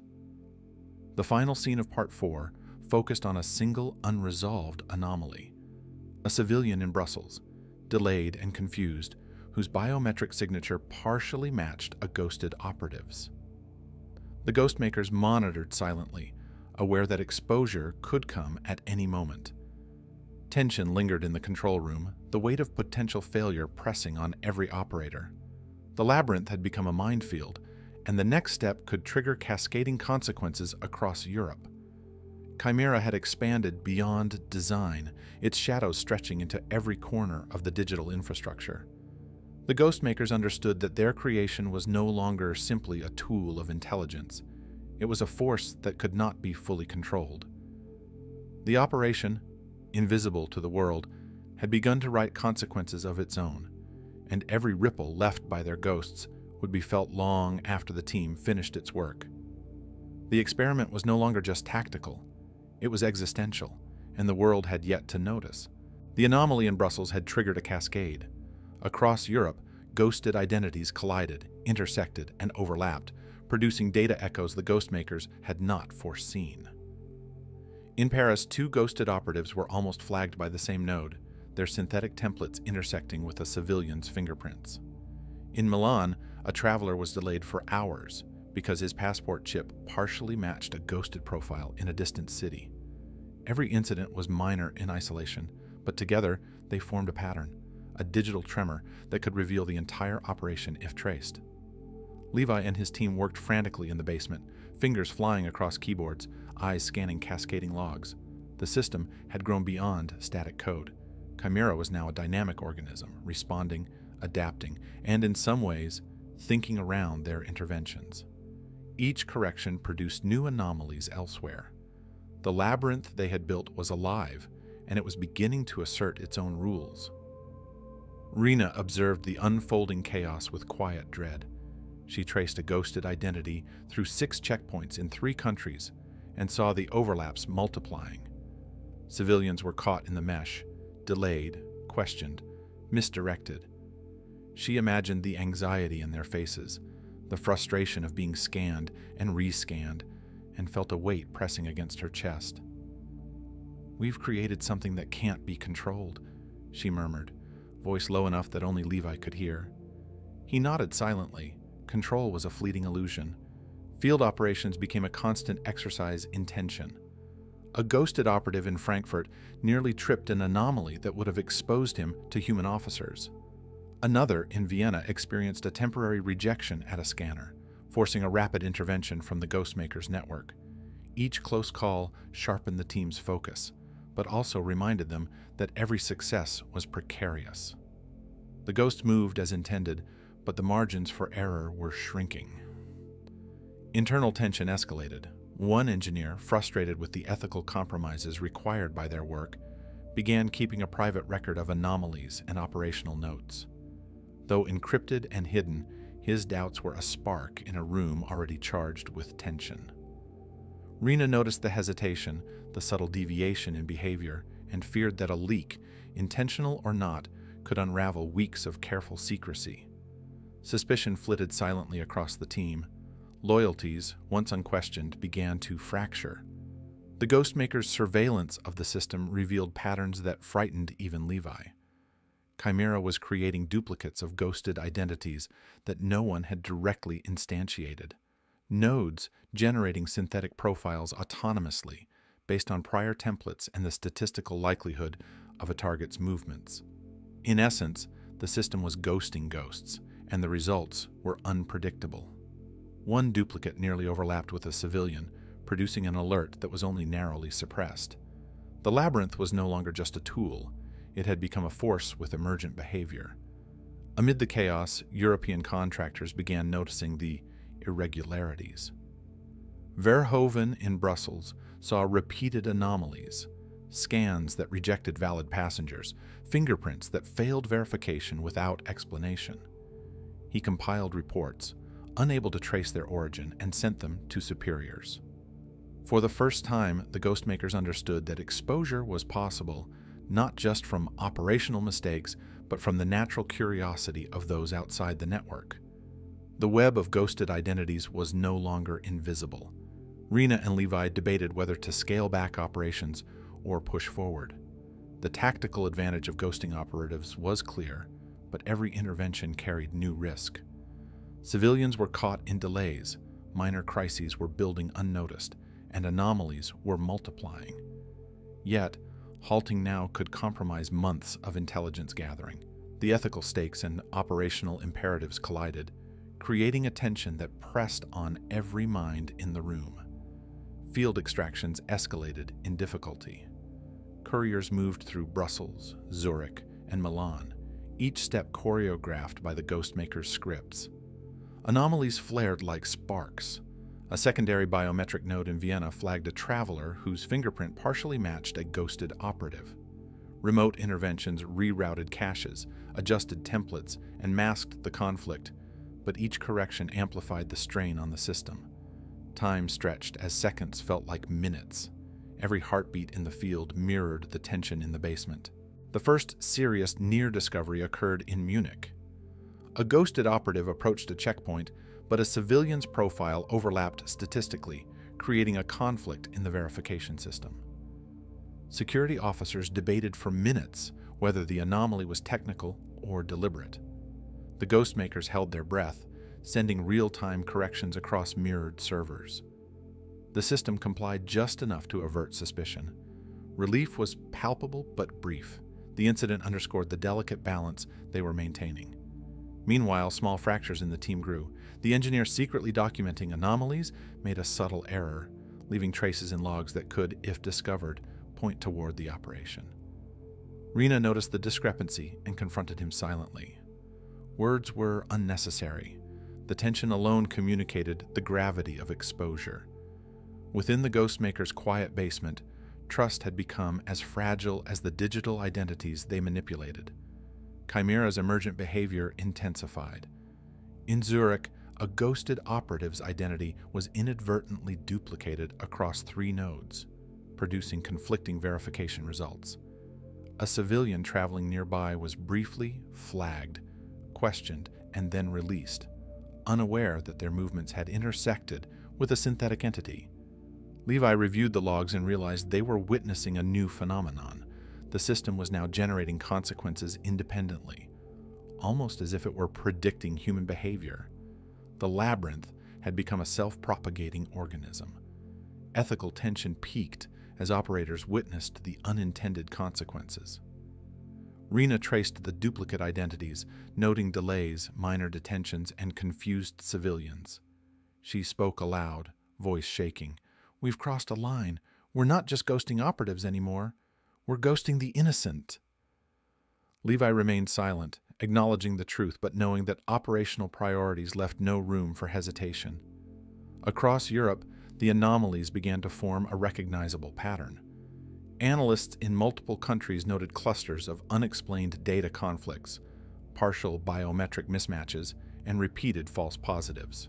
The final scene of Part 4 focused on a single unresolved anomaly. A civilian in Brussels, delayed and confused, whose biometric signature partially matched a ghosted operative's. The Ghostmakers monitored silently, aware that exposure could come at any moment. Tension lingered in the control room, the weight of potential failure pressing on every operator. The labyrinth had become a minefield, and the next step could trigger cascading consequences across Europe. Chimera had expanded beyond design, its shadows stretching into every corner of the digital infrastructure. The Ghostmakers understood that their creation was no longer simply a tool of intelligence. It was a force that could not be fully controlled. The operation, invisible to the world, had begun to write consequences of its own, and every ripple left by their ghosts would be felt long after the team finished its work. The experiment was no longer just tactical. It was existential, and the world had yet to notice. The anomaly in Brussels had triggered a cascade. Across Europe, ghosted identities collided, intersected, and overlapped, producing data echoes the Ghostmakers had not foreseen. In Paris, two ghosted operatives were almost flagged by the same node, their synthetic templates intersecting with a civilian's fingerprints. In Milan, a traveler was delayed for hours because his passport chip partially matched a ghosted profile in a distant city. Every incident was minor in isolation, but together they formed a pattern, a digital tremor that could reveal the entire operation if traced. Levi and his team worked frantically in the basement, fingers flying across keyboards, eyes scanning cascading logs. The system had grown beyond static code. Chimera was now a dynamic organism, responding, adapting, and in some ways, thinking around their interventions. Each correction produced new anomalies elsewhere. The labyrinth they had built was alive, and it was beginning to assert its own rules. Rena observed the unfolding chaos with quiet dread. She traced a ghosted identity through 6 checkpoints in 3 countries and saw the overlaps multiplying. Civilians were caught in the mesh, delayed, questioned, misdirected. She imagined the anxiety in their faces, the frustration of being scanned and rescanned, and felt a weight pressing against her chest. "We've created something that can't be controlled," she murmured, voice low enough that only Levi could hear. He nodded silently. Control was a fleeting illusion. Field operations became a constant exercise in tension. A ghosted operative in Frankfurt nearly tripped an anomaly that would have exposed him to human officers. Another in Vienna experienced a temporary rejection at a scanner, forcing a rapid intervention from the Ghostmakers network. Each close call sharpened the team's focus, but also reminded them that every success was precarious. The ghosts moved as intended, but the margins for error were shrinking. Internal tension escalated. One engineer, frustrated with the ethical compromises required by their work, began keeping a private record of anomalies and operational notes. Though encrypted and hidden, his doubts were a spark in a room already charged with tension. Rena noticed the hesitation, the subtle deviation in behavior, and feared that a leak, intentional or not, could unravel weeks of careful secrecy. Suspicion flitted silently across the team. Loyalties, once unquestioned, began to fracture. The Ghostmaker's surveillance of the system revealed patterns that frightened even Levi. Chimera was creating duplicates of ghosted identities that no one had directly instantiated. Nodes generating synthetic profiles autonomously based on prior templates and the statistical likelihood of a target's movements. In essence, the system was ghosting ghosts, and the results were unpredictable. One duplicate nearly overlapped with a civilian, producing an alert that was only narrowly suppressed. The labyrinth was no longer just a tool. It had become a force with emergent behavior. Amid the chaos, European contractors began noticing the irregularities. Verhoeven in Brussels saw repeated anomalies, scans that rejected valid passengers, fingerprints that failed verification without explanation. He compiled reports, unable to trace their origin, and sent them to superiors. For the first time, the Ghostmakers understood that exposure was possible not just from operational mistakes, but from the natural curiosity of those outside the network. The web of ghosted identities was no longer invisible. Rena and Levi debated whether to scale back operations or push forward. The tactical advantage of ghosting operatives was clear, but every intervention carried new risk. Civilians were caught in delays, minor crises were building unnoticed, and anomalies were multiplying. Yet, halting now could compromise months of intelligence gathering. The ethical stakes and operational imperatives collided, creating a tension that pressed on every mind in the room. Field extractions escalated in difficulty. Couriers moved through Brussels, Zurich, and Milan, each step choreographed by the Ghostmaker's scripts. Anomalies flared like sparks. A secondary biometric node in Vienna flagged a traveler whose fingerprint partially matched a ghosted operative. Remote interventions rerouted caches, adjusted templates, and masked the conflict, but each correction amplified the strain on the system. Time stretched as seconds felt like minutes. Every heartbeat in the field mirrored the tension in the basement. The first serious near discovery occurred in Munich. A ghosted operative approached a checkpoint, but a civilian's profile overlapped statistically, creating a conflict in the verification system. Security officers debated for minutes whether the anomaly was technical or deliberate. The Ghostmakers held their breath, sending real-time corrections across mirrored servers. The system complied just enough to avert suspicion. Relief was palpable but brief. The incident underscored the delicate balance they were maintaining. Meanwhile, small fractures in the team grew. The engineer secretly documenting anomalies made a subtle error, leaving traces in logs that could, if discovered, point toward the operation. Rena noticed the discrepancy and confronted him silently. Words were unnecessary. The tension alone communicated the gravity of exposure. Within the Ghostmaker's quiet basement, trust had become as fragile as the digital identities they manipulated. Chimera's emergent behavior intensified. In Zurich, a ghosted operative's identity was inadvertently duplicated across 3 nodes, producing conflicting verification results. A civilian traveling nearby was briefly flagged, questioned, and then released, unaware that their movements had intersected with a synthetic entity. Levi reviewed the logs and realized they were witnessing a new phenomenon. The system was now generating consequences independently, almost as if it were predicting human behavior. The labyrinth had become a self-propagating organism. Ethical tension peaked as operators witnessed the unintended consequences. Rena traced the duplicate identities, noting delays, minor detentions, and confused civilians. She spoke aloud, voice shaking. "We've crossed a line. We're not just ghosting operatives anymore. We're ghosting the innocent." Levi remained silent, acknowledging the truth, but knowing that operational priorities left no room for hesitation. Across Europe, the anomalies began to form a recognizable pattern. Analysts in multiple countries noted clusters of unexplained data conflicts, partial biometric mismatches, and repeated false positives.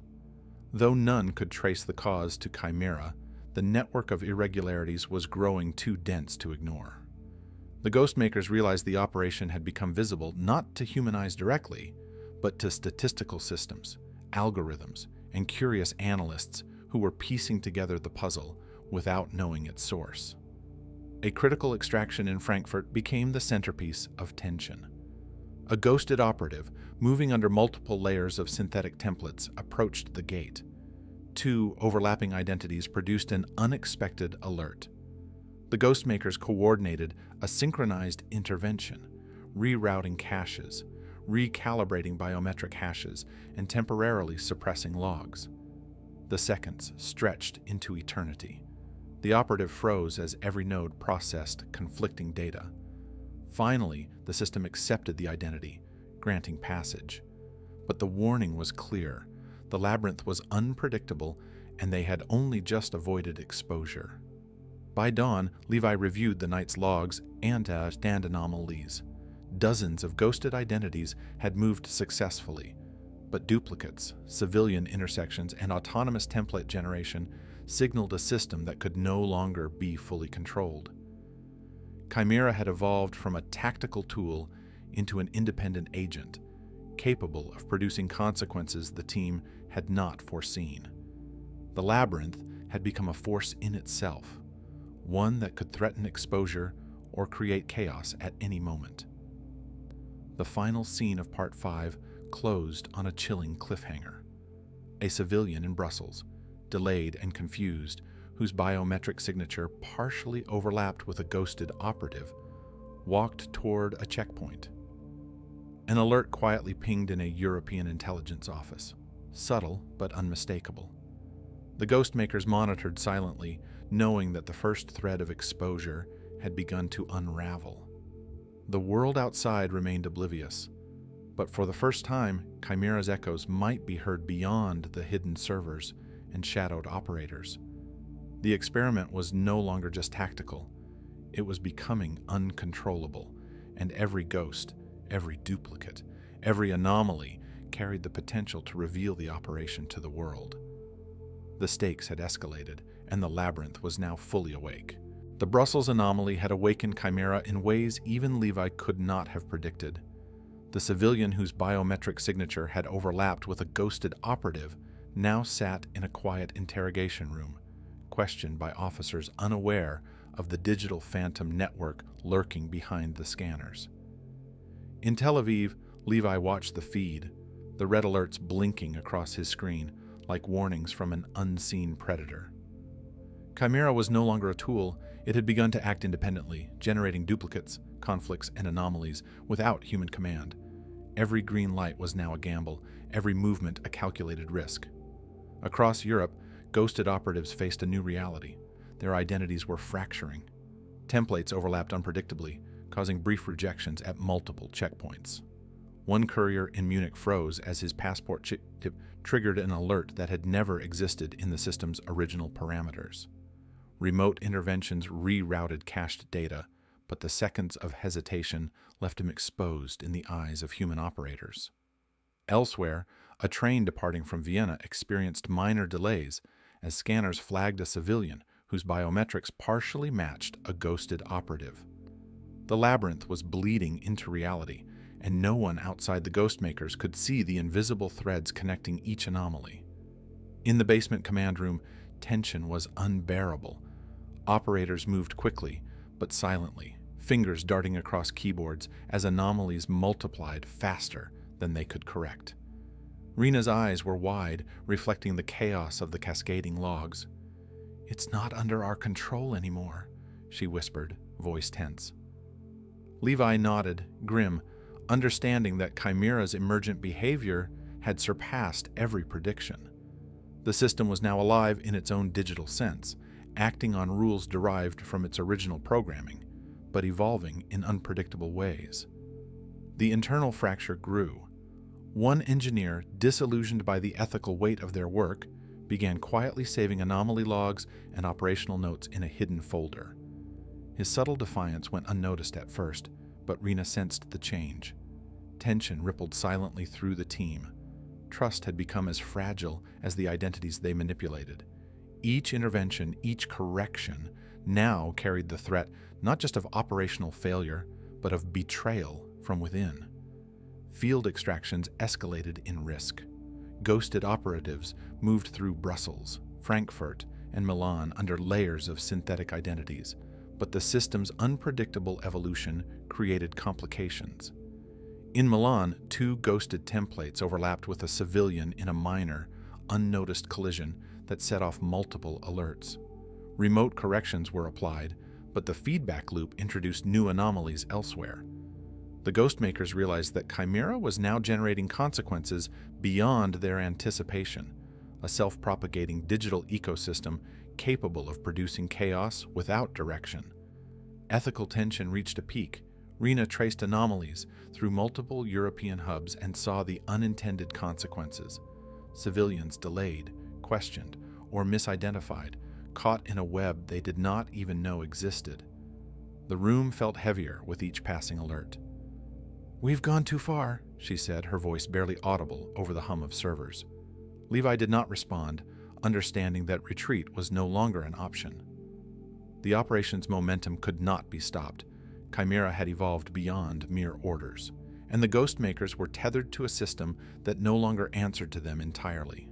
Though none could trace the cause to Chimera, the network of irregularities was growing too dense to ignore. The Ghostmakers realized the operation had become visible not to human eyes directly, but to statistical systems, algorithms, and curious analysts who were piecing together the puzzle without knowing its source. A critical extraction in Frankfurt became the centerpiece of tension. A ghosted operative, moving under multiple layers of synthetic templates, approached the gate. Two overlapping identities produced an unexpected alert. The Ghostmakers coordinated a synchronized intervention, rerouting caches, recalibrating biometric hashes, and temporarily suppressing logs. The seconds stretched into eternity. The operative froze as every node processed conflicting data. Finally, the system accepted the identity, granting passage. But the warning was clear. The labyrinth was unpredictable, and they had only just avoided exposure. By dawn, Levi reviewed the night's logs and anomalies. Dozens of ghosted identities had moved successfully, but duplicates, civilian intersections, and autonomous template generation signaled a system that could no longer be fully controlled. Chimera had evolved from a tactical tool into an independent agent, capable of producing consequences the team had not foreseen. The labyrinth had become a force in itself, one that could threaten exposure or create chaos at any moment. The final scene of Part 5 closed on a chilling cliffhanger. A civilian in Brussels, delayed and confused, whose biometric signature partially overlapped with a ghosted operative, walked toward a checkpoint. An alert quietly pinged in a European intelligence office, subtle but unmistakable. The Ghostmakers monitored silently, knowing that the first thread of exposure had begun to unravel. The world outside remained oblivious, but for the first time, Chimera's echoes might be heard beyond the hidden servers and shadowed operators. The experiment was no longer just tactical. It was becoming uncontrollable, and every ghost, every duplicate, every anomaly carried the potential to reveal the operation to the world. The stakes had escalated, and the labyrinth was now fully awake. The Brussels anomaly had awakened Chimera in ways even Levi could not have predicted. The civilian whose biometric signature had overlapped with a ghosted operative now sat in a quiet interrogation room, questioned by officers unaware of the digital phantom network lurking behind the scanners. In Tel Aviv, Levi watched the feed, the red alerts blinking across his screen like warnings from an unseen predator. Chimera was no longer a tool. It had begun to act independently, generating duplicates, conflicts, and anomalies without human command. Every green light was now a gamble, every movement a calculated risk. Across Europe, ghosted operatives faced a new reality. Their identities were fracturing. Templates overlapped unpredictably, causing brief rejections at multiple checkpoints. One courier in Munich froze as his passport chip triggered an alert that had never existed in the system's original parameters. Remote interventions rerouted cached data, but the seconds of hesitation left him exposed in the eyes of human operators. Elsewhere, a train departing from Vienna experienced minor delays as scanners flagged a civilian whose biometrics partially matched a ghosted operative. The labyrinth was bleeding into reality, and no one outside the Ghostmakers could see the invisible threads connecting each anomaly. In the basement command room, tension was unbearable. Operators moved quickly, but silently, fingers darting across keyboards as anomalies multiplied faster than they could correct. Rena's eyes were wide, reflecting the chaos of the cascading logs. "It's not under our control anymore," she whispered, voice tense. Levi nodded, grim, understanding that Chimera's emergent behavior had surpassed every prediction. The system was now alive in its own digital sense, acting on rules derived from its original programming, but evolving in unpredictable ways. The internal fracture grew. One engineer, disillusioned by the ethical weight of their work, began quietly saving anomaly logs and operational notes in a hidden folder. His subtle defiance went unnoticed at first, but Rena sensed the change. Tension rippled silently through the team. Trust had become as fragile as the identities they manipulated. Each intervention, each correction, now carried the threat not just of operational failure, but of betrayal from within. Field extractions escalated in risk. ghosted operatives moved through Brussels, Frankfurt, and Milan under layers of synthetic identities, but the system's unpredictable evolution created complications. In Milan, 2 ghosted templates overlapped with a civilian in a minor, unnoticed collision that set off multiple alerts. Remote corrections were applied, but the feedback loop introduced new anomalies elsewhere. The Ghostmakers realized that Chimera was now generating consequences beyond their anticipation, a self-propagating digital ecosystem capable of producing chaos without direction. Ethical tension reached a peak. Rena traced anomalies through multiple European hubs and saw the unintended consequences. Civilians delayed, questioned, or misidentified, caught in a web they did not even know existed. The room felt heavier with each passing alert. "We've gone too far," she said, her voice barely audible over the hum of servers. Levi did not respond, understanding that retreat was no longer an option. The operation's momentum could not be stopped. Chimera had evolved beyond mere orders, and the Ghostmakers were tethered to a system that no longer answered to them entirely.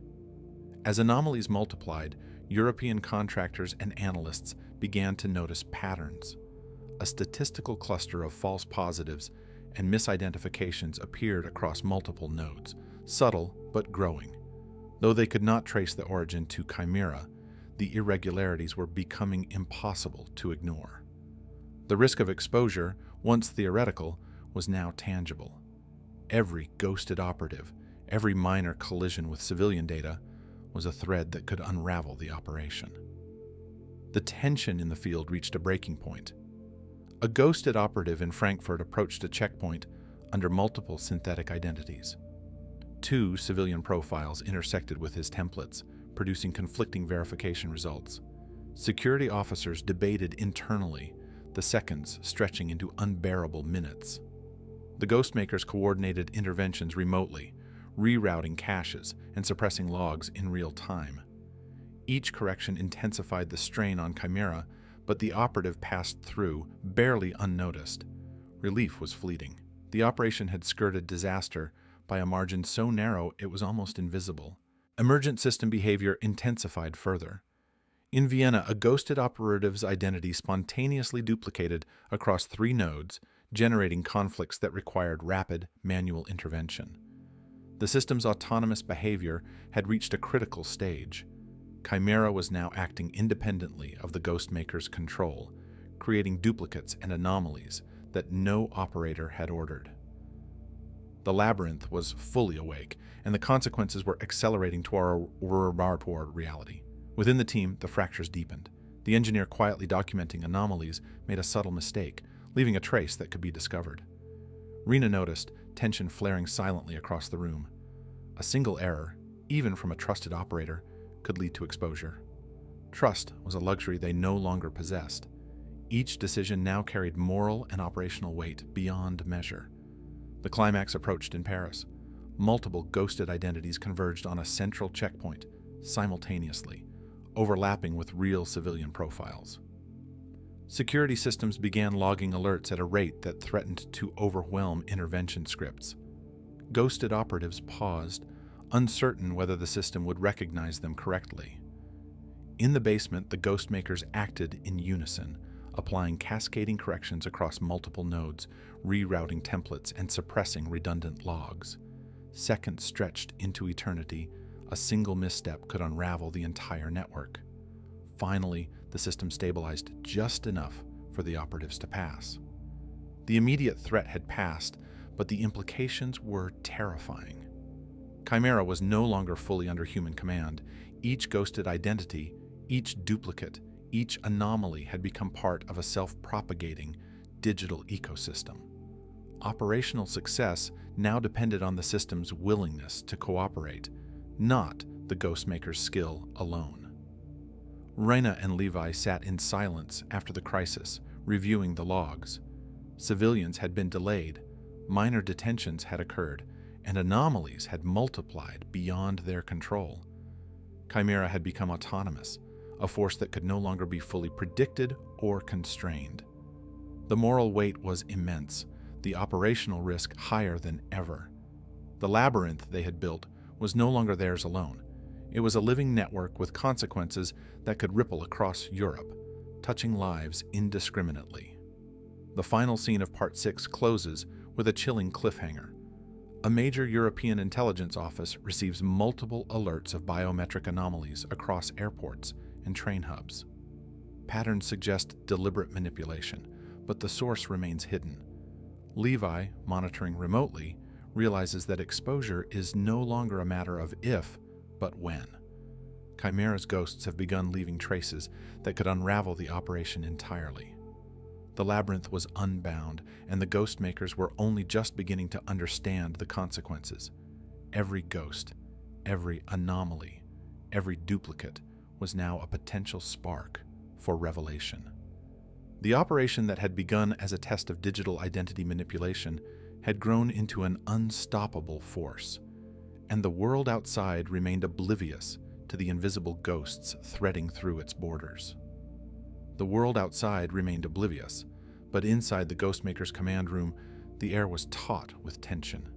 As anomalies multiplied, European contractors and analysts began to notice patterns. A statistical cluster of false positives and misidentifications appeared across multiple nodes, subtle but growing. Though they could not trace the origin to Chimera, the irregularities were becoming impossible to ignore. The risk of exposure, once theoretical, was now tangible. Every ghosted operative, every minor collision with civilian data, was a thread that could unravel the operation. The tension in the field reached a breaking point. A ghosted operative in Frankfurt approached a checkpoint under multiple synthetic identities. 2 civilian profiles intersected with his templates, producing conflicting verification results. Security officers debated internally, the seconds stretching into unbearable minutes. The Ghostmakers coordinated interventions remotely, rerouting caches and suppressing logs in real time. Each correction intensified the strain on Chimera, but the operative passed through, barely unnoticed. Relief was fleeting. The operation had skirted disaster by a margin so narrow it was almost invisible. Emergent system behavior intensified further. In Vienna, a ghosted operative's identity spontaneously duplicated across 3 nodes, generating conflicts that required rapid, manual intervention. The system's autonomous behavior had reached a critical stage. Chimera was now acting independently of the Ghostmaker's control, creating duplicates and anomalies that no operator had ordered. The labyrinth was fully awake, and the consequences were accelerating toward reality. Within the team, the fractures deepened. The engineer quietly documenting anomalies made a subtle mistake, leaving a trace that could be discovered. Rena noticed tension flaring silently across the room. A single error, even from a trusted operator, could lead to exposure. Trust was a luxury they no longer possessed. Each decision now carried moral and operational weight beyond measure. The climax approached in Paris. Multiple ghosted identities converged on a central checkpoint, simultaneously, overlapping with real civilian profiles. Security systems began logging alerts at a rate that threatened to overwhelm intervention scripts. Ghosted operatives paused, uncertain whether the system would recognize them correctly. In the basement, the Ghostmakers acted in unison, applying cascading corrections across multiple nodes, rerouting templates, and suppressing redundant logs. Seconds stretched into eternity. A single misstep could unravel the entire network. Finally, the system stabilized just enough for the operatives to pass. The immediate threat had passed, but the implications were terrifying. Chimera was no longer fully under human command. Each ghosted identity, each duplicate, each anomaly had become part of a self-propagating digital ecosystem. Operational success now depended on the system's willingness to cooperate, not the Ghostmaker's skill alone. Rena and Levi sat in silence after the crisis, reviewing the logs. Civilians had been delayed, minor detentions had occurred, and anomalies had multiplied beyond their control. Chimera had become autonomous, a force that could no longer be fully predicted or constrained. The moral weight was immense, the operational risk higher than ever. The labyrinth they had built was no longer theirs alone. It was a living network with consequences that could ripple across Europe, touching lives indiscriminately. The final scene of Part 6 closes with a chilling cliffhanger. A major European intelligence office receives multiple alerts of biometric anomalies across airports and train hubs. Patterns suggest deliberate manipulation, but the source remains hidden. Levi, monitoring remotely, realizes that exposure is no longer a matter of if, but when. Chimera's ghosts have begun leaving traces that could unravel the operation entirely. The labyrinth was unbound, and the ghost makers were only just beginning to understand the consequences. Every ghost, every anomaly, every duplicate was now a potential spark for revelation. The operation that had begun as a test of digital identity manipulation had grown into an unstoppable force, and the world outside remained oblivious to the invisible ghosts threading through its borders. The world outside remained oblivious, but inside the Ghostmaker's command room, the air was taut with tension.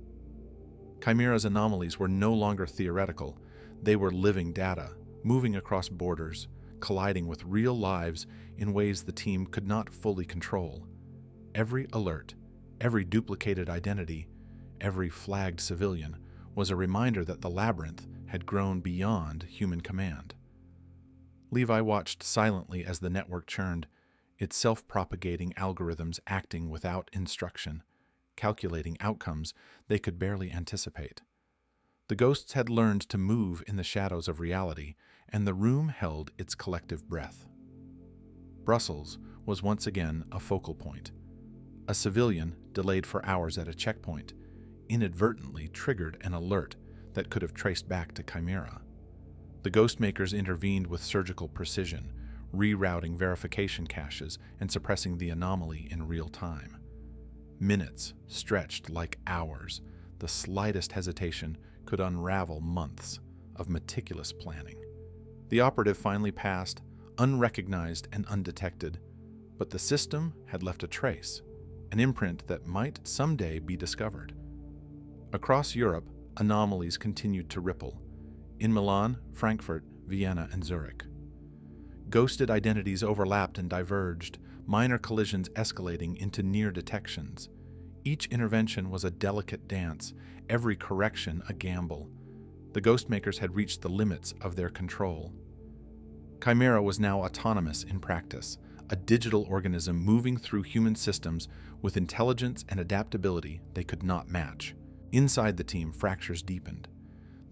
Chimera's anomalies were no longer theoretical. They were living data, moving across borders, colliding with real lives in ways the team could not fully control. Every alert, every duplicated identity, every flagged civilian was a reminder that the labyrinth had grown beyond human command. Levi watched silently as the network churned, its self-propagating algorithms acting without instruction, calculating outcomes they could barely anticipate. The ghosts had learned to move in the shadows of reality, and the room held its collective breath. Brussels was once again a focal point. A civilian, delayed for hours at a checkpoint, inadvertently triggered an alert that could have traced back to Chimera. The Ghostmakers intervened with surgical precision, rerouting verification caches and suppressing the anomaly in real time. Minutes stretched like hours. The slightest hesitation could unravel months of meticulous planning. The operative finally passed, unrecognized and undetected, but the system had left a trace, an imprint that might someday be discovered. Across Europe, anomalies continued to ripple. In Milan, Frankfurt, Vienna, and Zurich. Ghosted identities overlapped and diverged, minor collisions escalating into near detections. Each intervention was a delicate dance, every correction a gamble. The Ghostmakers had reached the limits of their control. Chimera was now autonomous in practice, a digital organism moving through human systems with intelligence and adaptability they could not match. Inside the team, fractures deepened.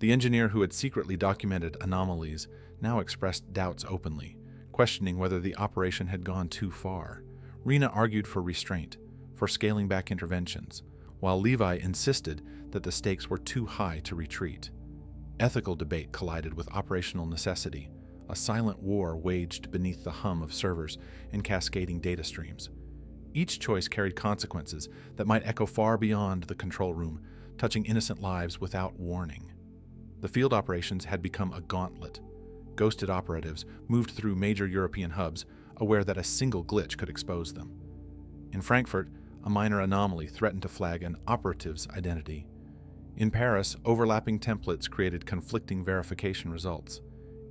The engineer who had secretly documented anomalies now expressed doubts openly, questioning whether the operation had gone too far. Rena argued for restraint, for scaling back interventions, while Levi insisted that the stakes were too high to retreat. Ethical debate collided with operational necessity, a silent war waged beneath the hum of servers and cascading data streams. Each choice carried consequences that might echo far beyond the control room, touching innocent lives without warning. The field operations had become a gauntlet. Ghosted operatives moved through major European hubs, aware that a single glitch could expose them. In Frankfurt, a minor anomaly threatened to flag an operative's identity. In Paris, overlapping templates created conflicting verification results.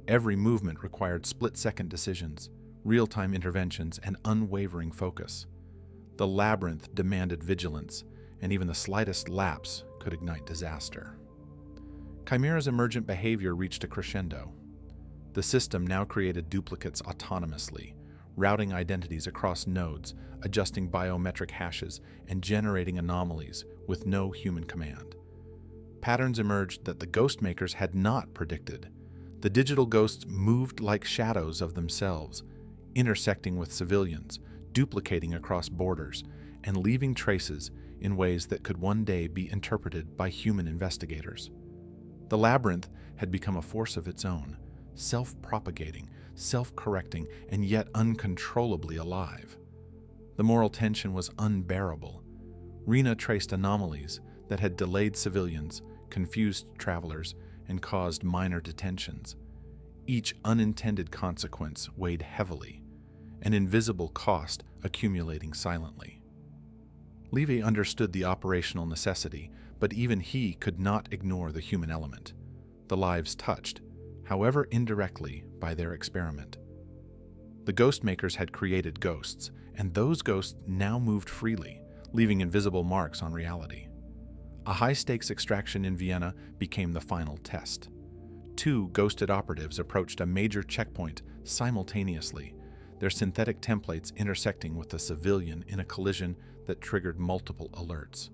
Every movement required split-second decisions, real-time interventions, and unwavering focus. The labyrinth demanded vigilance, and even the slightest lapse could ignite disaster. Chimera's emergent behavior reached a crescendo. The system now created duplicates autonomously, routing identities across nodes, adjusting biometric hashes, and generating anomalies with no human command. Patterns emerged that the Ghostmakers had not predicted. The digital ghosts moved like shadows of themselves, intersecting with civilians, duplicating across borders, and leaving traces in ways that could one day be interpreted by human investigators. The labyrinth had become a force of its own, self-propagating, self-correcting, and yet uncontrollably alive. The moral tension was unbearable. Rena traced anomalies that had delayed civilians, confused travelers, and caused minor detentions. Each unintended consequence weighed heavily, an invisible cost accumulating silently. Levy understood the operational necessity, but even he could not ignore the human element. the lives touched, however indirectly, by their experiment. The ghost makers had created ghosts, and those ghosts now moved freely, leaving invisible marks on reality. A high-stakes extraction in Vienna became the final test. 2 ghosted operatives approached a major checkpoint simultaneously, their synthetic templates intersecting with the civilian in a collision that triggered multiple alerts.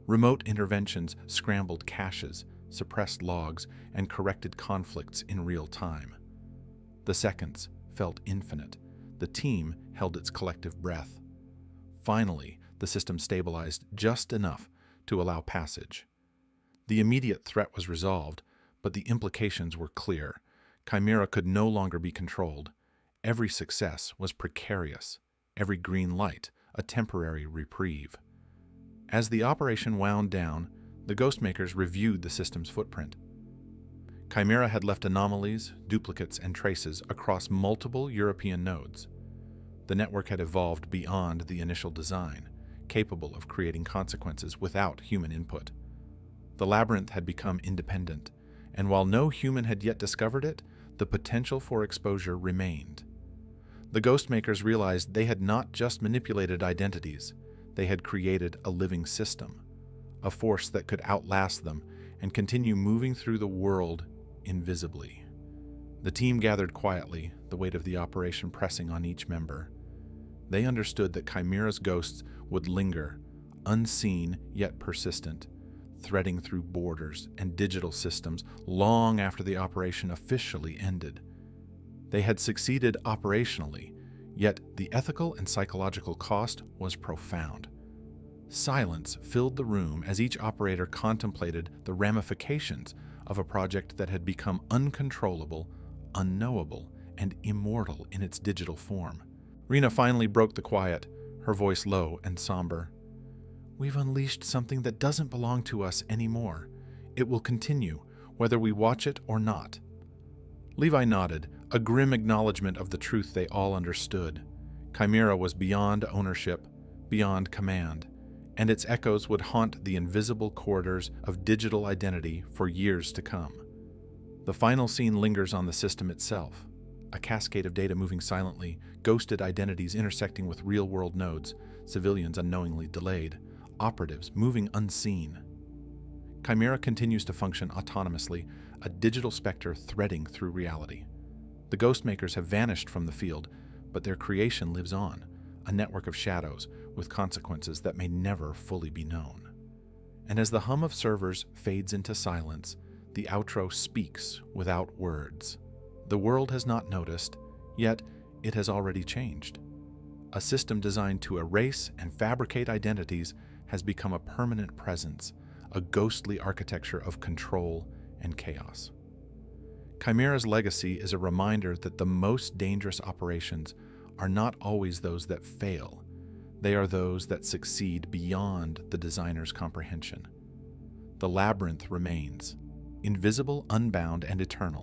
Remote interventions scrambled caches, suppressed logs, and corrected conflicts in real time. The seconds felt infinite. The team held its collective breath. Finally, the system stabilized just enough to allow passage. The immediate threat was resolved, but the implications were clear. Chimera could no longer be controlled. Every success was precarious, every green light a temporary reprieve. As the operation wound down, the Ghostmakers reviewed the system's footprint. Chimera had left anomalies, duplicates, and traces across multiple European nodes. The network had evolved beyond the initial design, capable of creating consequences without human input. The labyrinth had become independent, and while no human had yet discovered it, the potential for exposure remained. The Ghostmakers realized they had not just manipulated identities, they had created a living system, a force that could outlast them and continue moving through the world invisibly. The team gathered quietly, the weight of the operation pressing on each member. They understood that Chimera's ghosts would linger, unseen yet persistent, threading through borders and digital systems long after the operation officially ended. They had succeeded operationally, yet the ethical and psychological cost was profound. Silence filled the room as each operator contemplated the ramifications of a project that had become uncontrollable, unknowable, and immortal in its digital form. Rena finally broke the quiet, her voice low and somber. "We've unleashed something that doesn't belong to us anymore. It will continue, whether we watch it or not." Levi nodded, a grim acknowledgement of the truth they all understood. Chimera was beyond ownership, beyond command, and its echoes would haunt the invisible corridors of digital identity for years to come. The final scene lingers on the system itself, a cascade of data moving silently, ghosted identities intersecting with real-world nodes, civilians unknowingly delayed, operatives moving unseen. Chimera continues to function autonomously, a digital specter threading through reality. The Ghostmakers have vanished from the field, but their creation lives on, a network of shadows with consequences that may never fully be known. And as the hum of servers fades into silence, the outro speaks without words. The world has not noticed, yet it has already changed. A system designed to erase and fabricate identities has become a permanent presence, a ghostly architecture of control and chaos. Chimera's legacy is a reminder that the most dangerous operations are not always those that fail. They are those that succeed beyond the designer's comprehension. The labyrinth remains, invisible, unbound, and eternal.